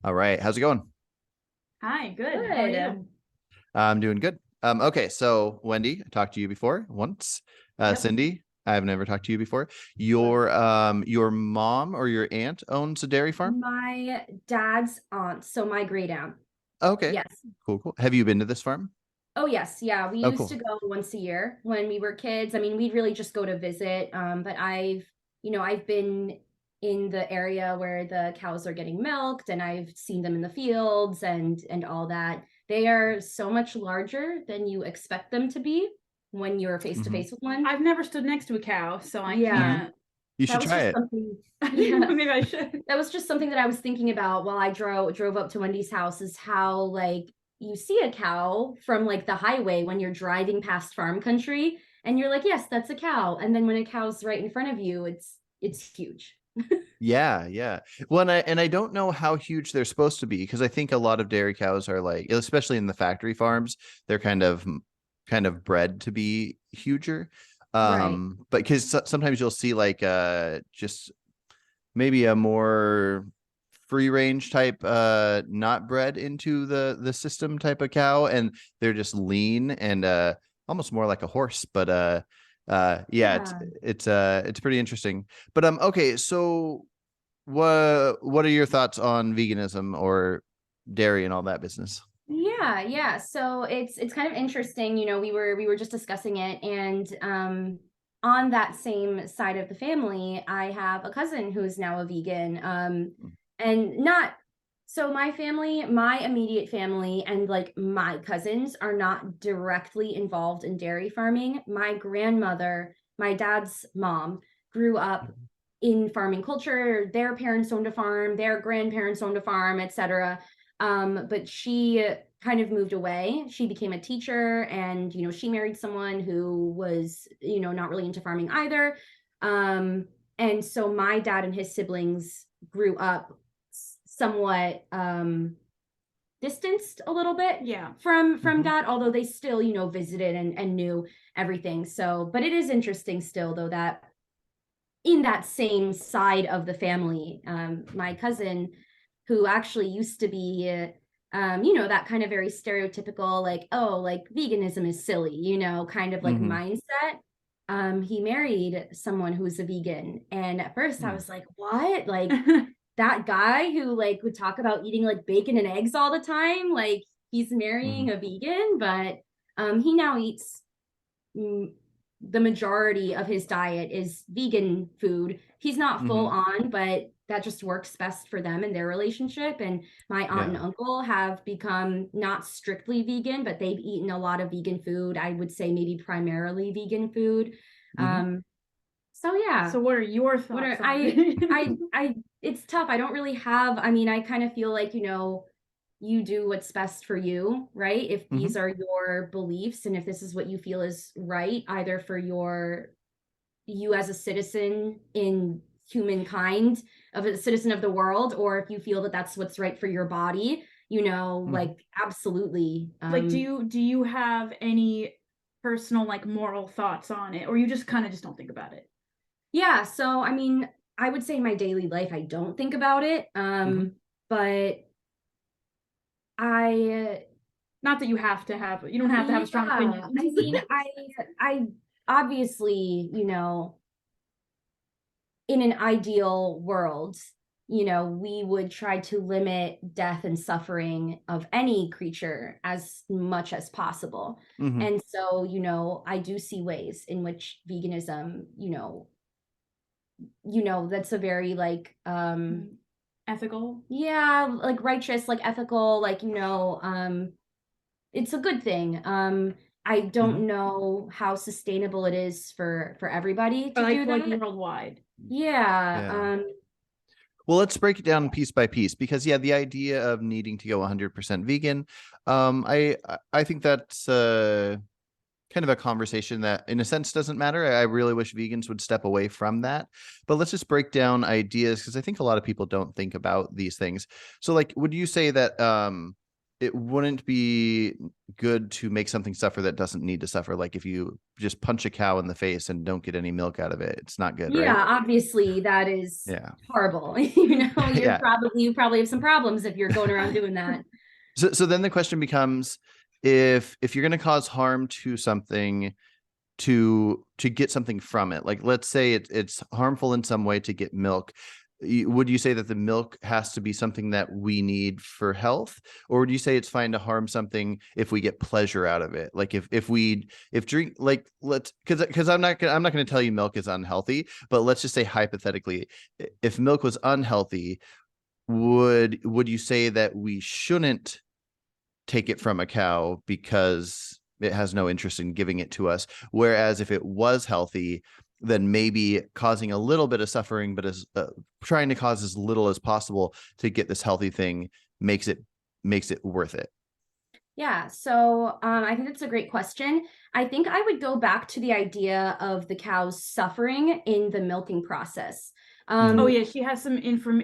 All right. How's it going? Hi, good. How are Good. you? I'm doing good. Okay. So Wendy, I talked to you before once. Yep. Cindy, I've never talked to you before. Hello. Your mom or your aunt owns a dairy farm? My dad's aunt, so my great aunt. Okay. Yes. Cool, cool. Have you been to this farm? Oh, yes. Yeah. We Oh, used to cool. go once a year when we were kids. I mean, we'd really just go to visit. But I've been in the area where the cows are getting milked and I've seen them in the fields and all that. They are so much larger than you expect them to be when you're face to Hmm. face with one. I've never stood next to a cow, so I Yeah. Hmm. can't. You That should was try just it. something. Yeah. Maybe I should. That was just something that I was thinking about while I drove up to Wendy's house is how like you see a cow from like the highway when you're driving past farm country and you're like, yes, that's a cow. And then when a cow's right in front of you, it's huge. Yeah, yeah. Well, and I don't know how huge they're supposed to be because I think a lot of dairy cows are like, especially in the factory farms, they're kind of bred to be huger. Right. But because sometimes you'll see like just maybe a more free range type not bred into the system type of cow, and they're just lean and almost more like a horse, but yeah, it's Yeah. it's it's pretty interesting. But okay, so what are your thoughts on veganism or dairy and all that business? Yeah, yeah. So it's kind of interesting, we were just discussing it and on that same side of the family, I have a cousin who's now a vegan. And not so my family, my immediate family and like my cousins are not directly involved in dairy farming. My grandmother, my dad's mom, grew up in farming culture. Their parents owned a farm, their grandparents owned a farm, etc. But she kind of moved away. She became a teacher and, she married someone who was, not really into farming either. And so my dad and his siblings grew up somewhat distanced a little bit Yeah. from Hmm. that, although they still, visited and knew everything. So, but it is interesting still though that in that same side of the family, my cousin, who actually used to be, that kind of very stereotypical, like, oh, like veganism is silly, kind of like Hmm. mindset. He married someone who's a vegan. And at first I Hmm. was like, what? Like that guy who like would talk about eating like bacon and eggs all the time, like he's Hmm. marrying a vegan, but he now eats the majority of his diet is vegan food. He's not full Hmm. on, but that just works best for them and their relationship. And my aunt and Yeah. uncle have become not strictly vegan, but they've eaten a lot of vegan food. I would say maybe primarily vegan food. Hmm. Um, so yeah, So what are your what thoughts are on it? it's tough. I don't really have, I mean, I kind of feel like, you do what's best for you, right? If Hmm. these are your beliefs and if this is what you feel is right, either for you as a citizen in humankind, of a citizen of the world, or if you feel that that's what's right for your body, Hmm. like absolutely. Like, do you have any personal like moral thoughts on it, or you just kind of just don't think about it? Yeah, so I mean, I would say in my daily life I don't think about it. Hmm. But I Not that you don't have to have a strong yeah, opinion. I mean, I obviously, in an ideal world, we would try to limit death and suffering of any creature as much as possible. Hmm. And so, I do see ways in which veganism, that's a very like Ethical. yeah, like righteous, like ethical, like, it's a good thing. I Hmm. don't know how sustainable it is for everybody Or to do like that. worldwide. Yeah. Yeah. Well, let's break it down piece by piece because yeah, the idea of needing to go 100% vegan, I think that's kind of a conversation that in a sense doesn't matter. I really wish vegans would step away from that. But let's just break down ideas because I think a lot of people don't think about these things. So like would you say that it wouldn't be good to make something suffer that doesn't need to suffer. Like if you just punch a cow in the face and don't get any milk out of it, it's not good, Yeah, right? obviously that is Yeah. horrible. You know, Yeah. you probably have some problems if you're going around doing that. So then the question becomes, if you're going to cause harm to something to get something from it, like let's say it's harmful in some way to get milk, would you say that the milk has to be something that we need for health, or would you say it's fine to harm something if we get pleasure out of it? Like if drink, like let's, because I'm not going to tell you milk is unhealthy, but let's just say hypothetically, if milk was unhealthy, would you say that we shouldn't take it from a cow because it has no interest in giving it to us? Whereas if it was healthy, then maybe causing a little bit of suffering, but as trying to cause as little as possible to get this healthy thing makes it worth it. Yeah, so I think that's a great question. I think I would go back to the idea of the cows suffering in the milking process. Oh yeah, she has some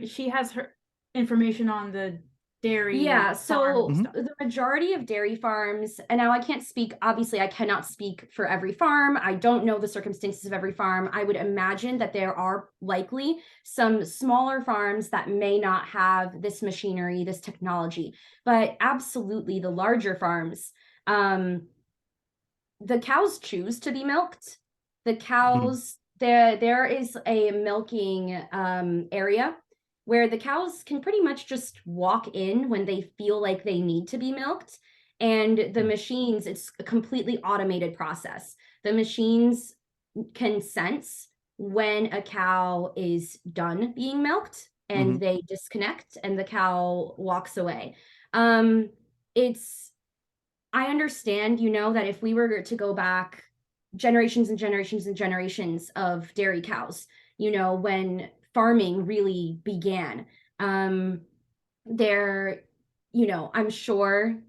she has her information on the dairy. Yeah, so farm. the majority of dairy farms, and now I can't speak, obviously, I cannot speak for every farm. I don't know the circumstances of every farm. I would imagine that there are likely some smaller farms that may not have this machinery, this technology, but absolutely the larger farms, the cows choose to be milked. The cows, there is a milking area where the cows can pretty much just walk in when they feel like they need to be milked. And the machines, it's a completely automated process. The machines can sense when a cow is done being milked and they disconnect and the cow walks away. It's, I understand, you know, that if we were to go back generations and generations and generations of dairy cows, you know, when farming really began, there, you know, I'm sure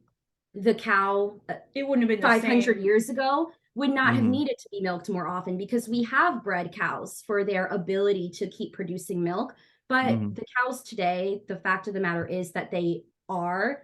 the cow It wouldn't have been the 500 same. years ago would not have needed to be milked more often because we have bred cows for their ability to keep producing milk. But the cows today, the fact of the matter is that they are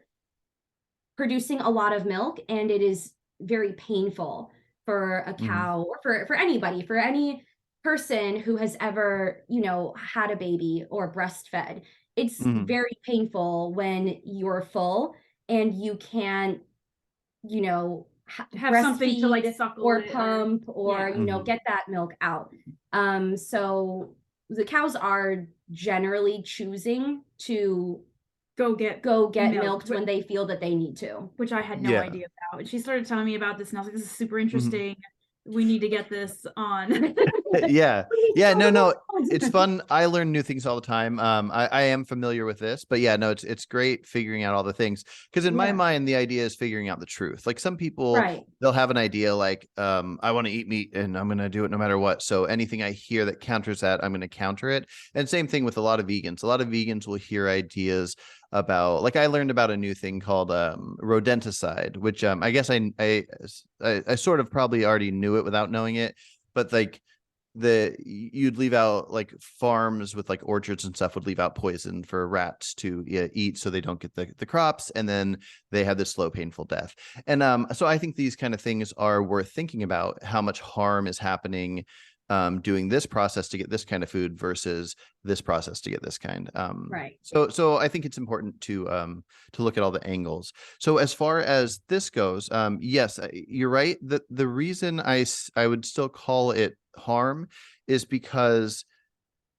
producing a lot of milk, and it is very painful for a cow or for anybody, for any person who has ever, you know, had a baby or breastfed. It's very painful when you're full and you can't, you know, Have something to like breastfeed suckle or it pump or, yeah. you know, get that milk out. So the cows are generally choosing to go get milked when they feel that they need to. which I had no idea about. And she started telling me about this and I was like, this is super interesting. We need to get this on. Yeah. No, it's fun. I learn new things all the time. I am familiar with this, but yeah, no, it's great figuring out all the things, because in my mind the idea is figuring out the truth. Like some people, they'll have an idea like, I want to eat meat and I'm going to do it no matter what, so anything I hear that counters that, I'm going to counter it. And same thing with a lot of vegans will hear ideas about, like I learned about a new thing called rodenticide, which I guess I sort of probably already knew it without knowing it, but like you'd leave out, like farms with like orchards and stuff would leave out poison for rats to eat so they don't get the crops, and then they have this slow painful death. And so I think these kind of things are worth thinking about, how much harm is happening doing this process to get this kind of food versus this process to get this kind. So I think it's important to look at all the angles. So as far as this goes, yes, you're right. The reason I would still call it harm is because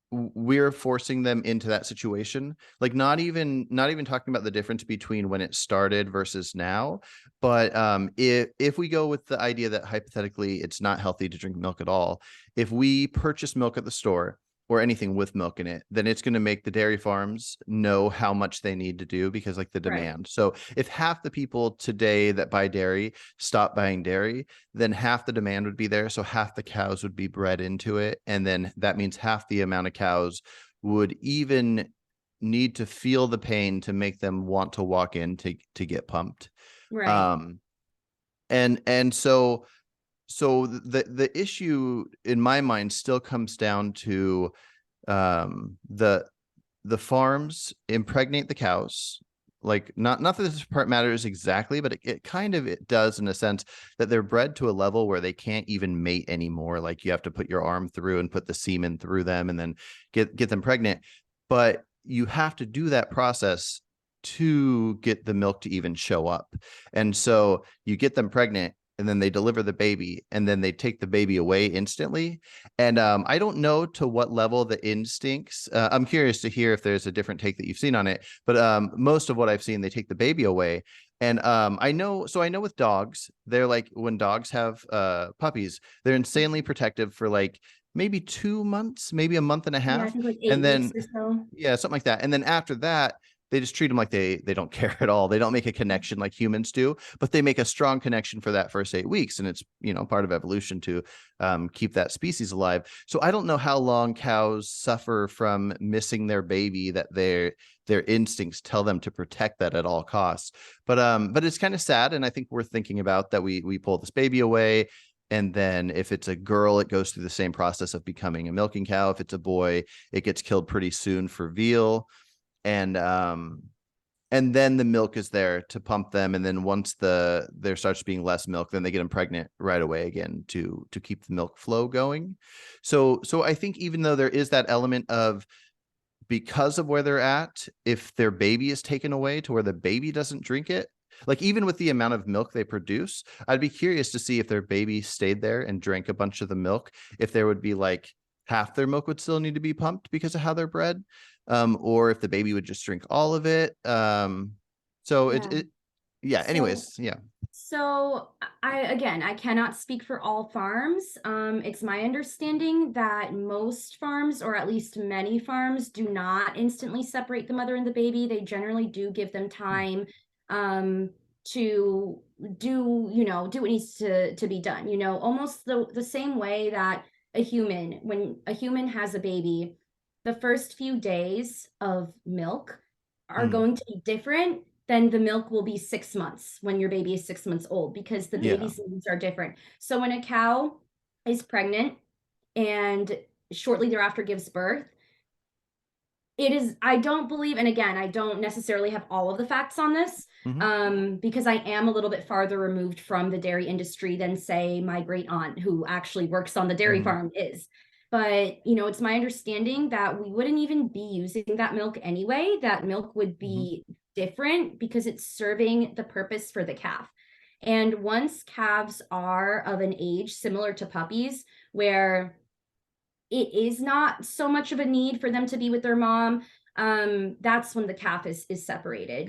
we're forcing them into that situation. Like not even talking about the difference between when it started versus now, but if we go with the idea that hypothetically it's not healthy to drink milk at all, if we purchase milk at the store or anything with milk in it, then it's going to make the dairy farms know how much they need to do, because like the demand. So if half the people today that buy dairy stop buying dairy, then half the demand would be there. So half the cows would be bred into it. And then that means half the amount of cows would even need to feel the pain to make them want to walk in to get pumped. And so the issue in my mind still comes down to the farms impregnate the cows, like not that this part matters exactly, but it kind of it does in a sense that they're bred to a level where they can't even mate anymore. Like you have to put your arm through and put the semen through them and then get them pregnant. But you have to do that process to get the milk to even show up. And so you get them pregnant and then they deliver the baby and then they take the baby away instantly. And I don't know to what level the instincts, I'm curious to hear if there's a different take that you've seen on it, but most of what I've seen, they take the baby away. And I know with dogs, they're like, when dogs have puppies, they're insanely protective for like maybe 2 months, maybe a month and a Yeah, I half. think like And 8 weeks then, or so. yeah, something like that. And then after that, they just treat them like they don't care at all. They don't make a connection like humans do, but they make a strong connection for that first 8 weeks. And it's, part of evolution to keep that species alive. So I don't know how long cows suffer from missing their baby, that their instincts tell them to protect that at all costs. But it's kind of sad. And I think worth thinking about that we pull this baby away. And then if it's a girl, it goes through the same process of becoming a milking cow. If it's a boy, it gets killed pretty soon for veal. And then the milk is there to pump them, and then once there starts being less milk, then they get them pregnant right away again to keep the milk flow going. So I think even though there is that element of, because of where they're at, if their baby is taken away to where the baby doesn't drink it, like even with the amount of milk they produce, I'd be curious to see if their baby stayed there and drank a bunch of the milk, if there would be like half their milk would still need to be pumped because of how they're bred, or if the baby would just drink all of it. So Yeah. yeah. So Anyways, yeah. So I cannot speak for all farms. It's my understanding that most farms, or at least many farms, do not instantly separate the mother and the baby. They generally do give them time to do what needs to be done. Almost the same way that when a human has a baby, the first few days of milk are Mm, going to be different, then the milk will be 6 months when your baby is 6 months old, because the yeah. baby's needs are different. So when a cow is pregnant and shortly thereafter gives birth, it is, I don't believe, and again, I don't necessarily have all of the facts on this, because I am a little bit farther removed from the dairy industry than, say, my great aunt who actually works on the dairy farm is. But, it's my understanding that we wouldn't even be using that milk anyway. That milk would be different because it's serving the purpose for the calf. And once calves are of an age similar to puppies, where it is not so much of a need for them to be with their mom, that's when the calf is separated.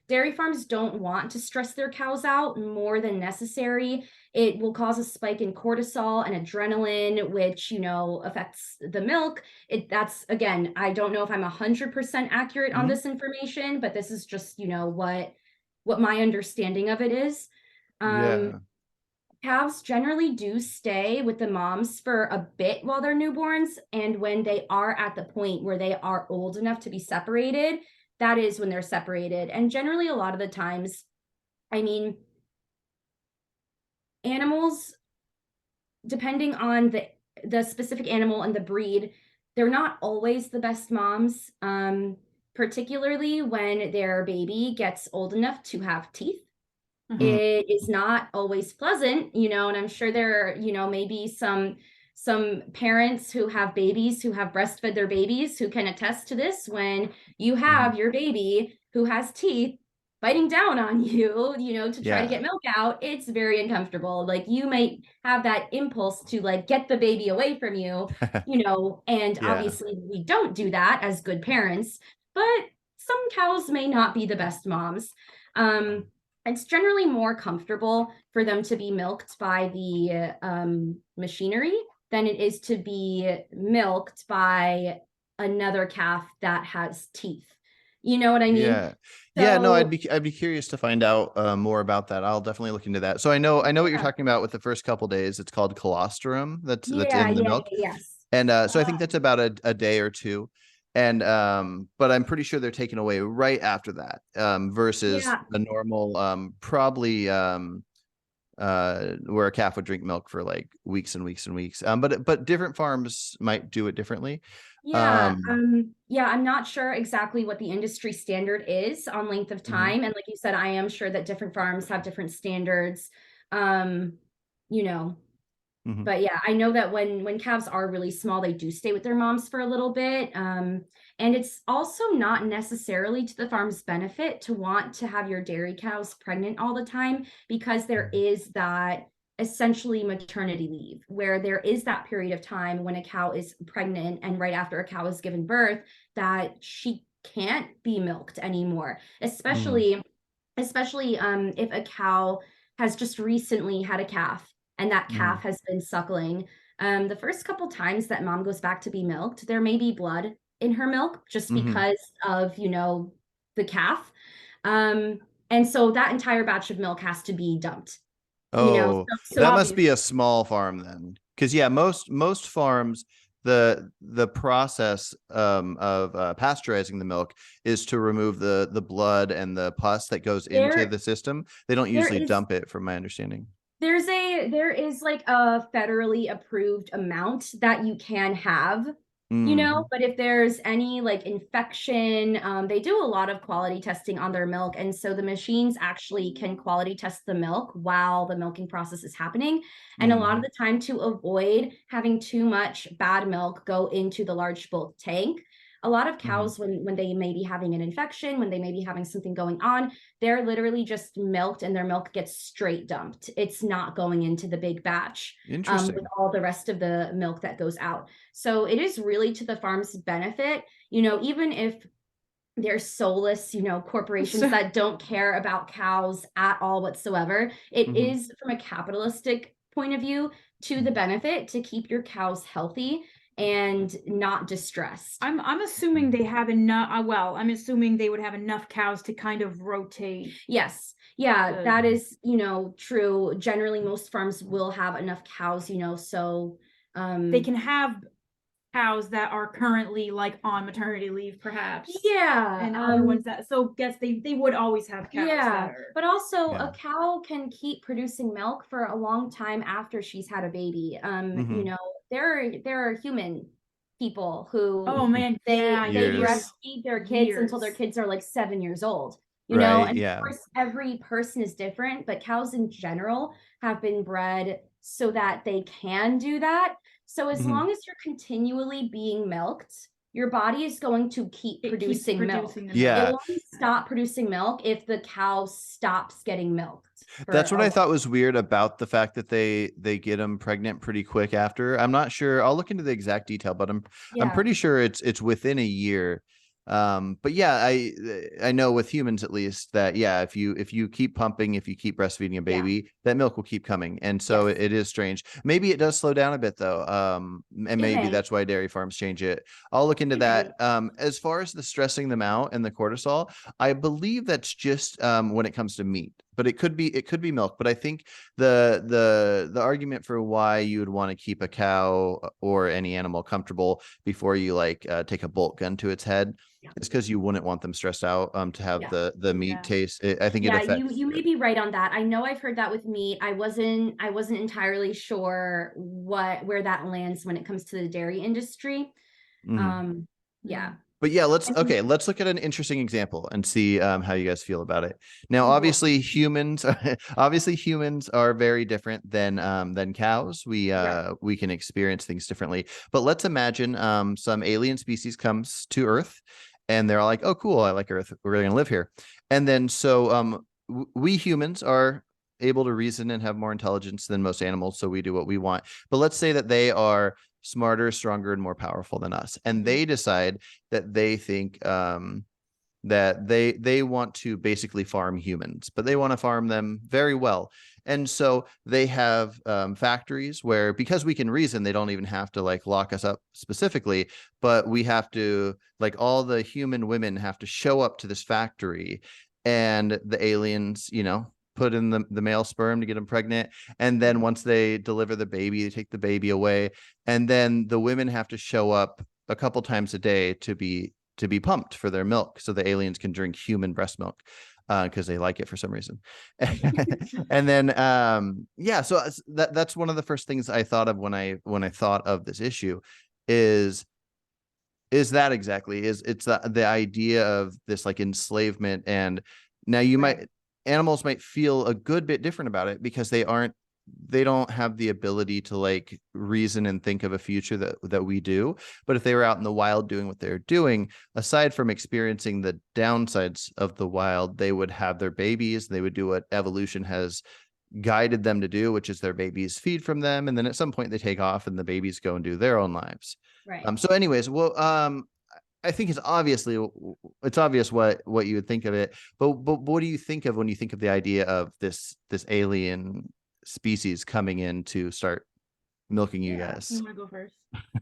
Dairy farms don't want to stress their cows out more than necessary. It will cause a spike in cortisol and adrenaline, which affects the milk. That's, again, I don't know if I'm 100% accurate on this information, but this is just what my understanding of it is. Yeah. Calves generally do stay with the moms for a bit while they're newborns, and when they are at the point where they are old enough to be separated, that is when they're separated. And generally, a lot of the times, animals, depending on the specific animal and the breed, they're not always the best moms, particularly when their baby gets old enough to have teeth. It is not always pleasant, and I'm sure there are, maybe some parents who have babies who have breastfed their babies who can attest to this. When you have your baby who has teeth biting down on you, to try to get milk out, it's very uncomfortable. Like, you might have that impulse to like get the baby away from you, and obviously we don't do that as good parents, but some cows may not be the best moms. It's generally more comfortable for them to be milked by the machinery than it is to be milked by another calf that has teeth. You know what I mean? Yeah. No, I'd So, be curious to find out more about that. I'll definitely look into that. So I know what you're talking about with the first couple days. It's called colostrum. That's in the milk. yes. And so I think that's about a day or two. And but I'm pretty sure they're taken away right after that. Versus the normal probably where a calf would drink milk for like weeks and weeks and weeks. But different farms might do it differently. Yeah, yeah, I'm not sure exactly what the industry standard is on length of time. And like you said, I am sure that different farms have different standards. Um, you know, Mhm. but yeah, I know that when calves are really small, they do stay with their moms for a little bit. And it's also not necessarily to the farm's benefit to want to have your dairy cows pregnant all the time, because there is that essentially maternity leave where there is that period of time when a cow is pregnant and right after a cow is given birth that she can't be milked anymore, Mhm. especially if a cow has just recently had a calf and that calf Mhm. has been suckling. The first couple times that mom goes back to be milked, there may be blood in her milk just Mhm. because of, the calf. Um, and so that entire batch of milk has to be dumped, Oh, so that must be Obviously. a small farm then. Because yeah, most farms, the process of pasteurizing the milk is to remove the blood and the pus that goes into there the system. They don't there usually is dump it, from my understanding. there is like a federally approved amount that you can have, Mhm. but if there's any like infection, they do a lot of quality testing on their milk, and so the machines actually can quality test the milk while the milking process is happening. And a lot of Mhm. the time, to avoid having too much bad milk go into the large bulk tank, a lot of Mhm. cows, when they may be having an infection, when they may be having something going on, they're literally just milked and their milk gets straight dumped. It's not going into the big batch with Interesting. all the rest of the milk that goes out. So it is really to the farm's benefit, even if they're soulless, corporations that don't care about cows at all whatsoever. It Mhm. is, from a capitalistic point of view, to the benefit to keep your cows healthy and not distressed. I'm assuming they have enough. Well, I'm assuming they would have enough cows to kind of rotate. Yes. Yeah, The, that is, true. Generally, most farms will have enough cows, so they can have cows that are currently like on maternity leave, perhaps, yeah, and other ones that. So guess they would always have cows yeah, that are. but also Yeah. a cow can keep producing milk for a long time after she's had a baby. Mhm. There are human people who Oh man, yeah, they Years. breastfeed their kids until their years. kids are like 7 years old. Right. And of Yeah. course every person is different, but cows in general have been bred so that they can do that. So as Mhm. long as you're continually being milked, your body is going to keep It keeps producing milk. producing the milk. It Yeah. will only stop producing milk if the cow stops getting milked for That's a what I while. thought was weird about the fact that they get them pregnant pretty quick after. I'm not sure. I'll look into the exact detail, but I'm Yeah. pretty sure it's within a year. But yeah, I know with humans at least that yeah, if you keep pumping, if you keep breastfeeding a Yeah. baby, that milk will keep coming. And so Yes. it is strange. Maybe it does slow down a bit though. And It maybe may. that's why dairy farms change it. I'll look into It may. that. As far as the stressing them out and the cortisol, I believe that's just when it comes to meat, but it could be milk. But I think the argument for why you would want to keep a cow or any animal comfortable before you take a bolt gun to its head Yeah. is because you wouldn't want them stressed out to have Yeah. the meat Yeah. taste. I think it Yeah, you affects you may it. be right on that. I know I've heard that with meat. I wasn't entirely sure where that lands when it comes to the dairy industry. Mhm. Um, yeah. But yeah, let's And okay, let's look at an interesting example and see how you guys feel about it. Now, oh boy. obviously humans are very different than cows. We Yeah. we can experience things differently. But let's imagine some alien species comes to Earth and they're all like, "Oh, cool, I like Earth. We're really gonna live here." And then so we humans are able to reason and have more intelligence than most animals, so we do what we want. But let's say that they are smarter, stronger, and more powerful than us, and Mhm. they decide that they think that they want to basically farm humans, but they want to farm them very well. And so they have factories where, because we can reason, they don't even have to lock us up specifically, but we have to, all the human women have to show up to this factory, and the aliens, put in the male sperm to get them pregnant. And then once they deliver the baby, they take the baby away. And then the women have to show up a couple times a day to be pumped for their milk so the aliens can drink human breast milk because they like it for some reason. And then yeah, so that's one of the first things I thought of when I thought of this issue is is that exactly is it's the idea of this like enslavement. And now you Right. might animals might feel a good bit different about it because they don't have the ability to like reason and think of a future that we do. But if they were out in the wild doing what they're doing, aside from experiencing the downsides of the wild, they would have their babies, they would do what evolution has guided them to do, which is their babies feed from them, and then at some point they take off and the babies go and do their own lives. Right. So anyways, well, I think it's obvious what you would think of it, but what do you think of when you think of the idea of this alien species coming in to start milking you Yeah. guys? You want to go first?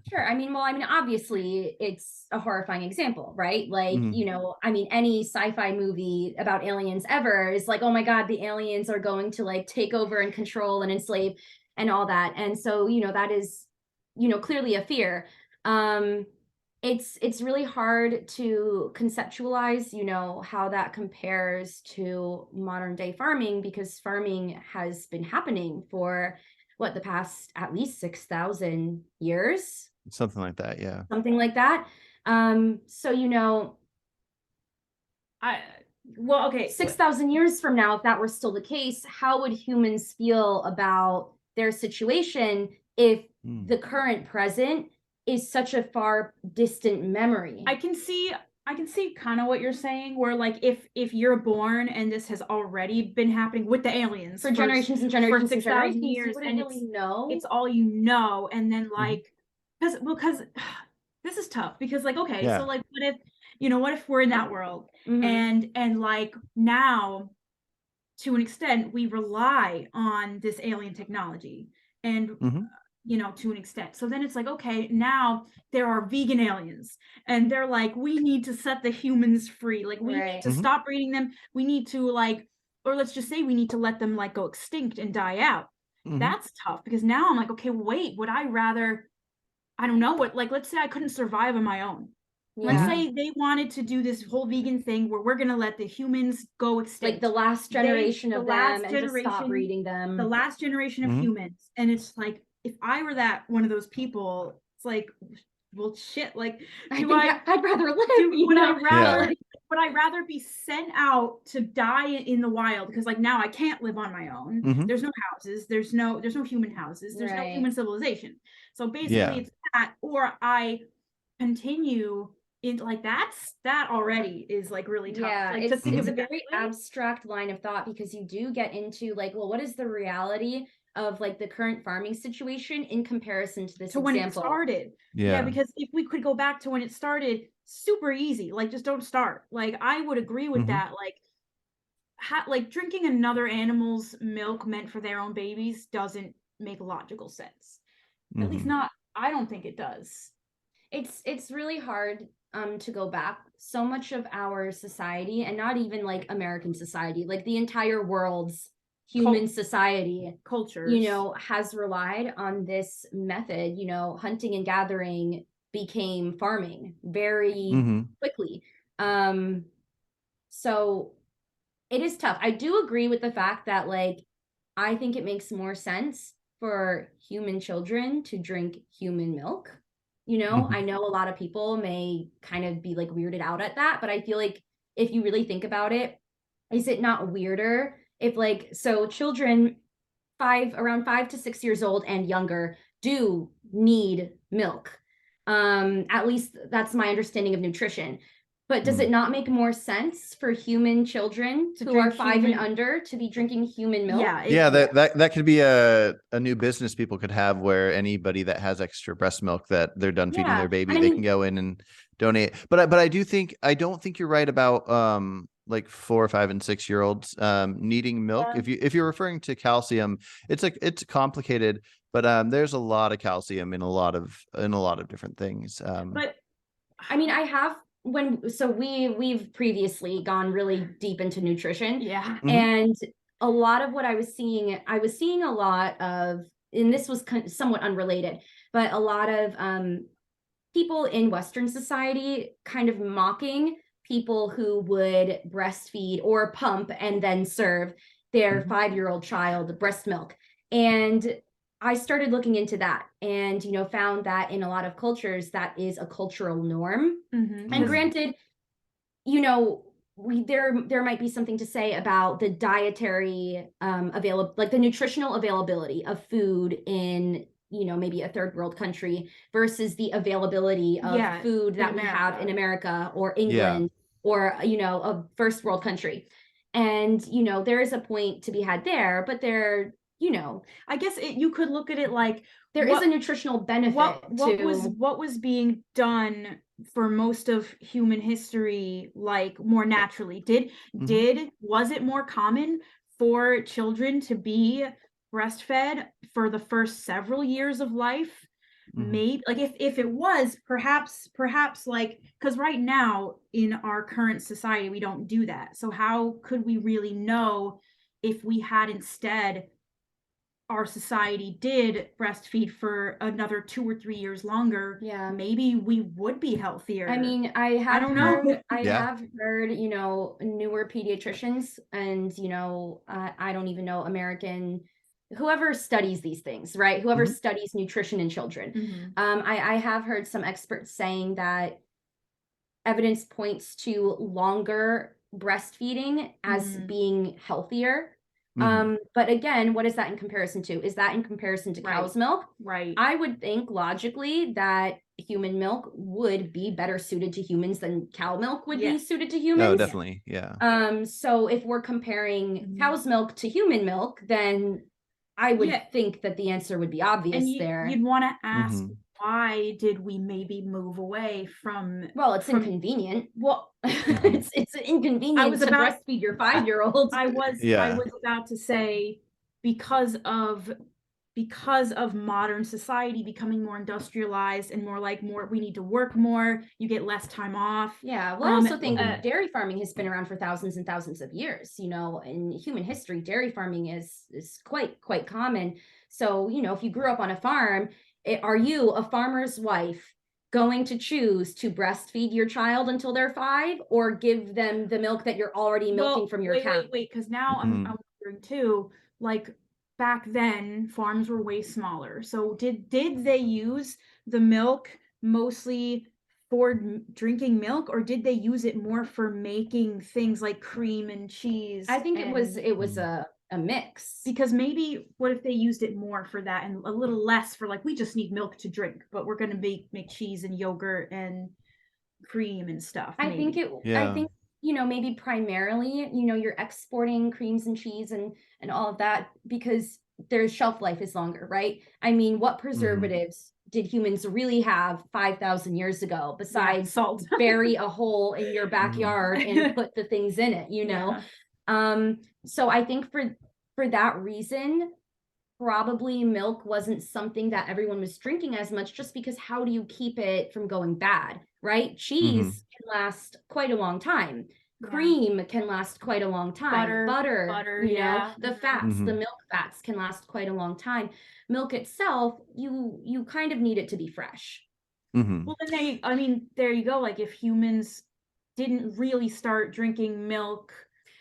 Sure. I mean, obviously it's a horrifying example, right? Like, Mhm. you know, I mean, any sci-fi movie about aliens ever is like, oh my God, the aliens are going to like take over and control and enslave and all that. And so, you know, that is, you know, clearly a fear. Um, it's really hard to conceptualize, you know, how that compares to modern day farming, because farming has been happening for what, the past at least 6,000 years, Something like that, yeah. something like that. So, you know, Well, okay. 6,000 years from now, if that were still the case, how would humans feel about their situation if the current present is such a far distant memory? I can see kind of what you're saying, where like if you're born and this has already been happening with the aliens For generations and generations for and 6,000 generations, you years, wouldn't and really know. it's all you know, and then like because this is tough, because like, okay, Yeah. so like what if we're in that world, Mhm. and like now to an extent we rely on this alien technology, and Mhm. to an extent. So then it's like, okay, now there are vegan aliens, and they're like, we need to set the humans free. Like, we need Right. to stop breeding them. We need to like, or let's just say we need to let them like go extinct and die out. That's tough, because now I'm like, okay, wait, would I rather, I don't know what, like, let's say I couldn't survive on my own. Let's Yeah. say they wanted to do this whole vegan thing where we're gonna let the humans go extinct. Like the last generation The of last them, and just stop generation, breeding them. the last generation of humans. And it's like, if I were that one of those people, it's like, well, shit, like, I'd rather live. would I rather be sent out to die in the wild? Because like now I can't live on my own. There's no houses, there's no human houses, there's no human civilization. So basically it's that, or I continue in, like, that already is like really tough. Yeah, like, it's to a that very way. abstract line of thought, because you do get into like, well, what is the reality of like the current farming situation in comparison to this to when it example? started. Yeah, because if we could go back to when it started, super easy. Like, just don't start. Like, I would agree with that. Like, like drinking another animal's milk meant for their own babies doesn't make logical sense. At least not, I don't think it does. It's really hard to go back. So much of our society, and not even like American society, like the entire world's human society, cultures, you know, has relied on this method. You know, hunting and gathering became farming very quickly. So it is tough. I do agree with the fact that, like, I think it makes more sense for human children to drink human milk. You know, I know a lot of people may kind of be like weirded out at that, but I feel like if you really think about it, is it not weirder if, like, so children around 5 to 6 years old and younger do need milk? At least that's my understanding of nutrition. But does it not make more sense for human children who are 5 and under to be drinking human milk? Yeah, that could be a new business people could have, where anybody that has extra breast milk that they're done feeding their baby, they can go in and donate. But I don't think you're right about like 4, 5, and 6-year-olds needing milk. If you're referring to calcium, it's complicated, but there's a lot of calcium in a lot of different things. But I mean, I have we've previously gone really deep into nutrition. Yeah. And a lot of what I was seeing a lot of, and this was somewhat unrelated, but a lot of people in Western society kind of mocking people who would breastfeed or pump and then serve their 5-year-old child breast milk. And I started looking into that and, found that in a lot of cultures, that is a cultural norm. And granted, there might be something to say about the dietary like the nutritional availability of food in maybe a third world country versus the availability of food that we have in America or England or a first world country. And there is a point to be had there, but I guess you could look at it like there is a nutritional benefit what was being done for most of human history, like more naturally. Was it more common for children to be breastfed for the first several years of life? Maybe, like, if it was, perhaps like, because right now in our current society we don't do that, so how could we really know if we had instead our society did breastfeed for another 2 or 3 years longer? Maybe we would be healthier. I mean, I don't know. I have heard, newer pediatricians and, I don't even know, whoever studies these things, right? Whoever studies nutrition in children. I have heard some experts saying that evidence points to longer breastfeeding as being healthier. But again, what is that in comparison to? Is that in comparison to cow's milk? Right. I would think logically that human milk would be better suited to humans than cow milk would be suited to humans. Oh, definitely. Yeah. So if we're comparing cow's milk to human milk, then I would think that the answer would be obvious there. You'd want to ask, why did we maybe move away from? Well, it's inconvenient. Well, it's inconvenient to breastfeed your 5-year-old. I was about to say, because of modern society becoming more industrialized and we need to work more, you get less time off. Yeah, well, I also think dairy farming has been around for thousands and thousands of years. In human history, dairy farming is quite common. So, if you grew up on a farm, are you, a farmer's wife, going to choose to breastfeed your child until they're 5 or give them the milk that you're already milking from your cow? Wait, because now I'm wondering too, like, back then farms were way smaller. So did they use the milk mostly for drinking milk, or did they use it more for making things like cream and cheese? I think it was a mix. Because maybe, what if they used it more for that and a little less for, like, we just need milk to drink, but we're going to make cheese and yogurt and cream and stuff. I think maybe primarily, you're exporting creams and cheese and all of that because their shelf life is longer, right? I mean, what preservatives did humans really have 5,000 years ago besides salt? Bury a hole in your backyard and put the things in it, So I think for that reason, probably milk wasn't something that everyone was drinking as much, just because how do you keep it from going bad, right? Cheese can last quite a long time. Cream can last quite a long time. Butter, the fats, the milk fats can last quite a long time. Milk itself, you kind of need it to be fresh. Well, then there you go. Like, if humans didn't really start drinking milk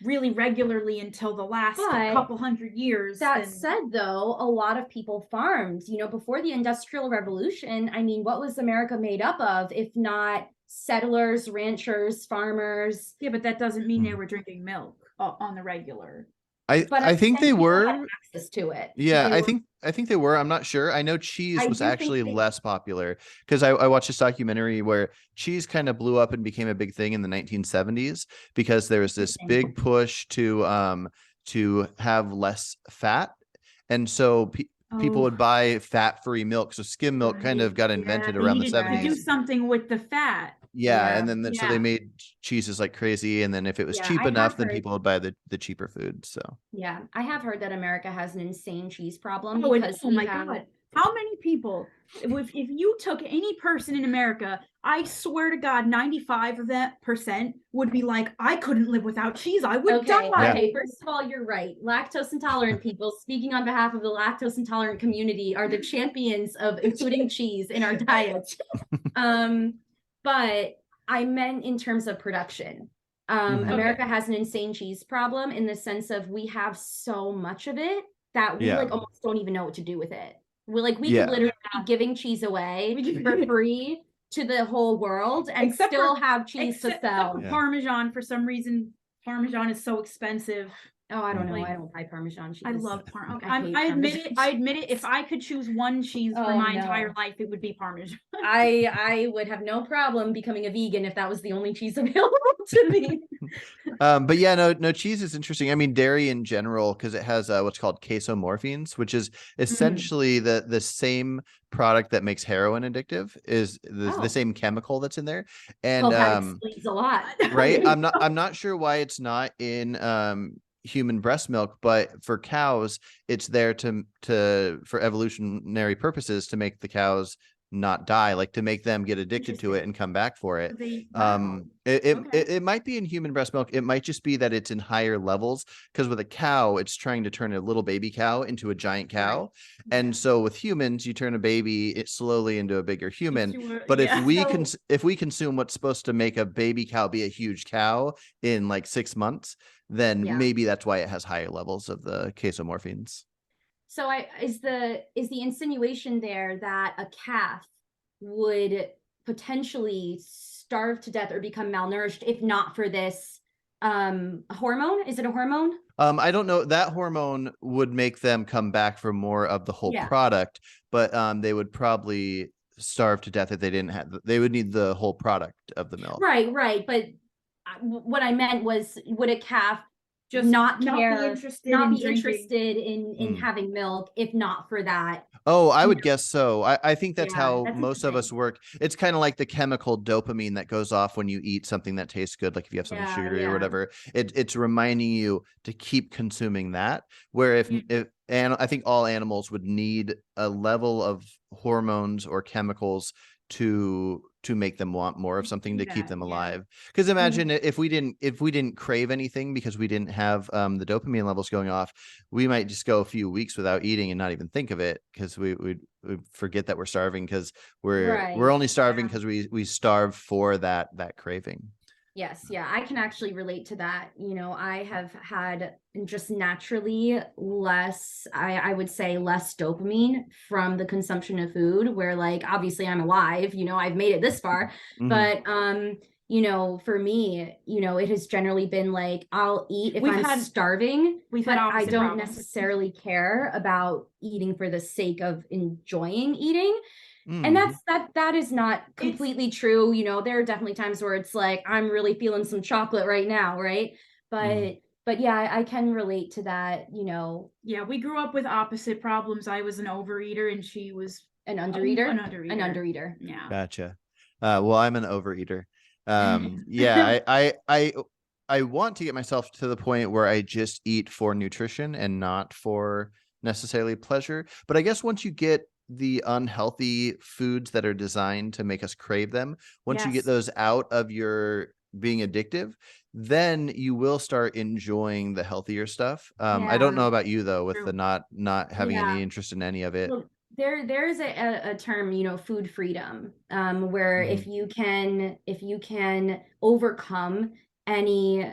really regularly until the last couple hundred years. That said, though, a lot of people farmed, before the Industrial Revolution. I mean, what was America made up of, if not settlers, ranchers, farmers? Yeah, but that doesn't mean they were drinking milk on the regular. I think they were access to it. Yeah, I think they were. I'm not sure. I know cheese was actually less popular because I watched this documentary where cheese kind of blew up and became a big thing in the 1970s because there was this big push to have less fat, and so people would buy fat-free milk. So skim milk kind of got invented around the 70s. To do something with the fat. And then so they made cheeses like crazy, and then if it was cheap enough, then people would buy the cheaper food. So I have heard that America has an insane cheese problem because God, how many people, if you took any person in America, I swear to God, 95% would be like, I couldn't live without cheese, I would die. Okay, first of all, you're right. Lactose intolerant people, speaking on behalf of the lactose intolerant community, are the champions of including cheese in our diet. But I meant in terms of production. America has an insane cheese problem in the sense of we have so much of it that we almost don't even know what to do with it. We Yeah. could literally be giving cheese away for free to the whole world and still have cheese to sell. For Parmesan, for some reason, Parmesan is so expensive. Oh, I don't know. I don't buy Parmesan cheese. I love Parmesan. I admit it. If I could choose one cheese for my entire life, it would be Parmesan. I would have no problem becoming a vegan if that was the only cheese available to me. But yeah, no, cheese is interesting. I mean, dairy in general, because it has what's called casomorphines, which is essentially the same product that makes heroin addictive, is the same chemical that's in there. And that explains a lot. Right. I'm not sure why it's not in human breast milk, but for cows, it's there for evolutionary purposes to make the cows not die, like to make them get addicted to it and come back for it. It might be in human breast milk. It might just be that it's in higher levels, because with a cow, it's trying to turn a little baby cow into a giant cow. Right. And so with humans, you turn a baby it slowly into a bigger human. But if we consume what's supposed to make a baby cow be a huge cow in like 6 months, then maybe that's why it has higher levels of the casomorphines. So is the insinuation there that a calf would potentially starve to death or become malnourished if not for this hormone? Is it a hormone? I don't know. That hormone would make them come back for more of the whole product, but they would probably starve to death if they didn't have. They would need the whole product of the milk. Right. But what I meant was, would a calf just not be interested in having milk if not for that? Oh, I would guess so. I think that's how most of us work. It's kind of like the chemical dopamine that goes off when you eat something that tastes good, like if you have something sugary or whatever. It's reminding you to keep consuming that. Where and I think all animals would need a level of hormones or chemicals to make them want more of something to keep them alive. Because imagine if we didn't crave anything because we didn't have the dopamine levels going off, we might just go a few weeks without eating and not even think of it, because we forget that we're starving, because we're only starving because we starve for that craving. Yes, I can actually relate to that. I have had just naturally less, I would say less dopamine from the consumption of food, where like obviously I'm alive, I've made it this far, but for me, it has generally been like I'll eat if I'm starving, but I don't necessarily care about eating for the sake of enjoying eating. And that is not completely true. There are definitely times where it's like, I'm really feeling some chocolate right now, right? But yeah, I can relate to that, Yeah, we grew up with opposite problems. I was an overeater and she was an undereater. An undereater. Yeah. Gotcha. Well, I'm an overeater. I want to get myself to the point where I just eat for nutrition and not for necessarily pleasure. But I guess once you get the unhealthy foods that are designed to make us crave them, once you get those out of your being addictive, then you will start enjoying the healthier stuff. I don't know about you though, with the not having any interest in any of it. Well, there's a term, food freedom, where if you can overcome any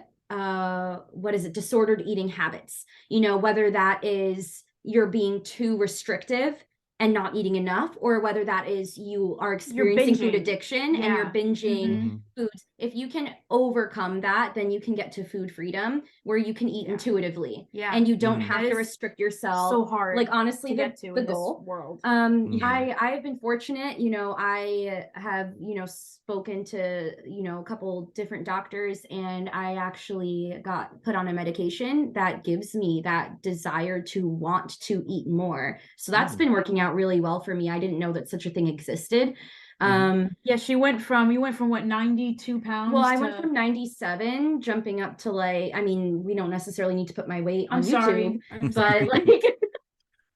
disordered eating habits, whether that is you're being too restrictive and not eating enough, or whether that is you are experiencing food addiction and you're binging foods. If you can overcome that, then you can get to food freedom, where you can eat intuitively, and you don't have to restrict yourself. So hard, like honestly, to get to the in goal. This world. I have been fortunate. I have spoken to a couple different doctors, and I actually got put on a medication that gives me that desire to want to eat more. So that's been working out really well for me. I didn't know that such a thing existed. You went from what, 92 pounds? Well, I went from 97 jumping up to we don't necessarily need to put my weight on YouTube, but like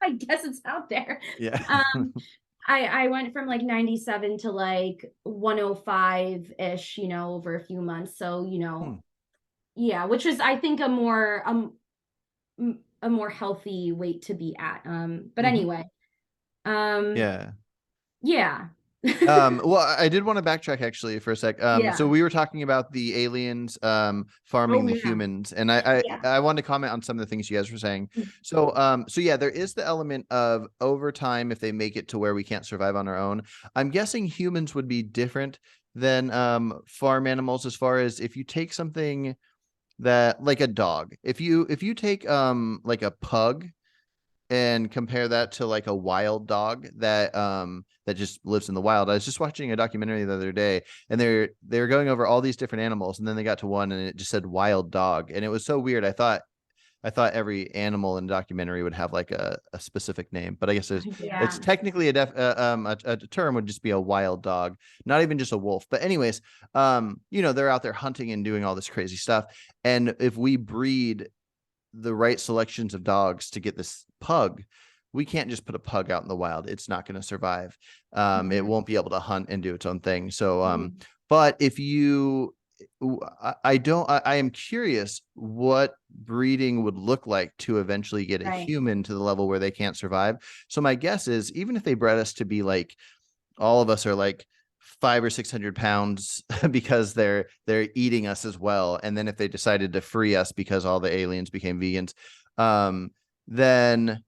I guess it's out there. I went from like 97 to like 105-ish, over a few months. So, which is I think a more healthy weight to be at. But anyway. Yeah. Well, I did want to backtrack actually for a sec. Yeah. So we were talking about the aliens farming the humans, and I wanted to comment on some of the things you guys were saying. So yeah, there is the element of over time, if they make it to where we can't survive on our own. I'm guessing humans would be different than farm animals, as far as if you take something that, like a dog, if you take like a pug and compare that to like a wild dog that just lives in the wild. I was just watching a documentary the other day, and they're going over all these different animals, and then they got to one and it just said wild dog, and it was so weird. I thought every animal in a documentary would have like a specific name, but I guess it's technically a term would just be a wild dog, not even just a wolf. But anyways, they're out there hunting and doing all this crazy stuff, and if we breed the right selections of dogs to get this pug, we can't just put a pug out in the wild. It's not going to survive. It won't be able to hunt and do its own thing. So but if you I am curious what breeding would look like to eventually get a human to the level where they can't survive. So my guess is, even if they bred us to be like, all of us are like 500 or 600 pounds because they're eating us as well, and then if they decided to free us because all the aliens became vegans, then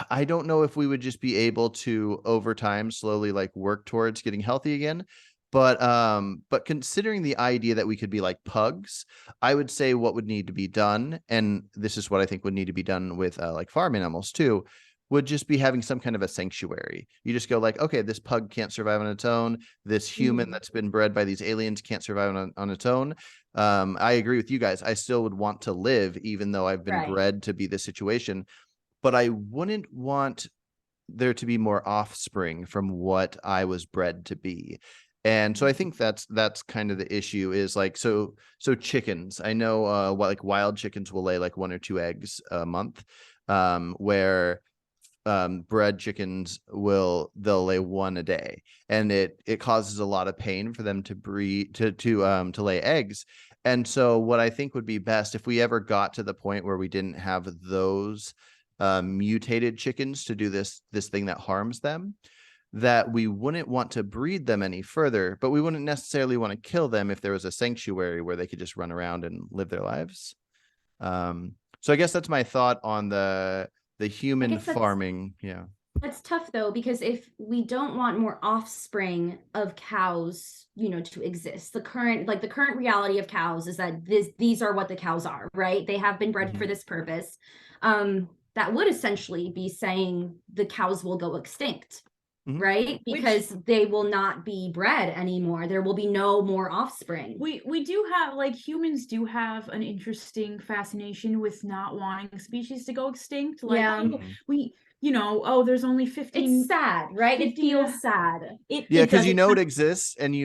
I don't know if we would just be able to over time slowly like work towards getting healthy again. But considering the idea that we could be like pugs, I would say what would need to be done, and this is what I think would need to be done with like farm animals too, would just be having some kind of a sanctuary. You just go like, okay, this pug can't survive on its own. This human that's been bred by these aliens can't survive on its own. I agree with you guys. I still would want to live, even though I've been bred to be this situation, but I wouldn't want there to be more offspring from what I was bred to be. And so I think that's kind of the issue, is like, so chickens, I know like wild chickens will lay like 1 or 2 eggs a month, where bred chickens they'll lay 1 a day, and it causes a lot of pain for them to breed to lay eggs. And so what I think would be best, if we ever got to the point where we didn't have those mutated chickens to do this thing that harms them, that we wouldn't want to breed them any further, but we wouldn't necessarily want to kill them if there was a sanctuary where they could just run around and live their lives. So I guess that's my thought on the human farming. Yeah. That's tough though, because if we don't want more offspring of cows, to exist, the current reality of cows is that these are what the cows are, right? They have been bred for this purpose. That would essentially be saying the cows will go extinct. Right, because they will not be bred anymore. There will be no more offspring. We do have, like, humans do have an interesting fascination with not wanting species to go extinct. Like, there's only 15. It's sad, right? It feels sad. Because it exists, and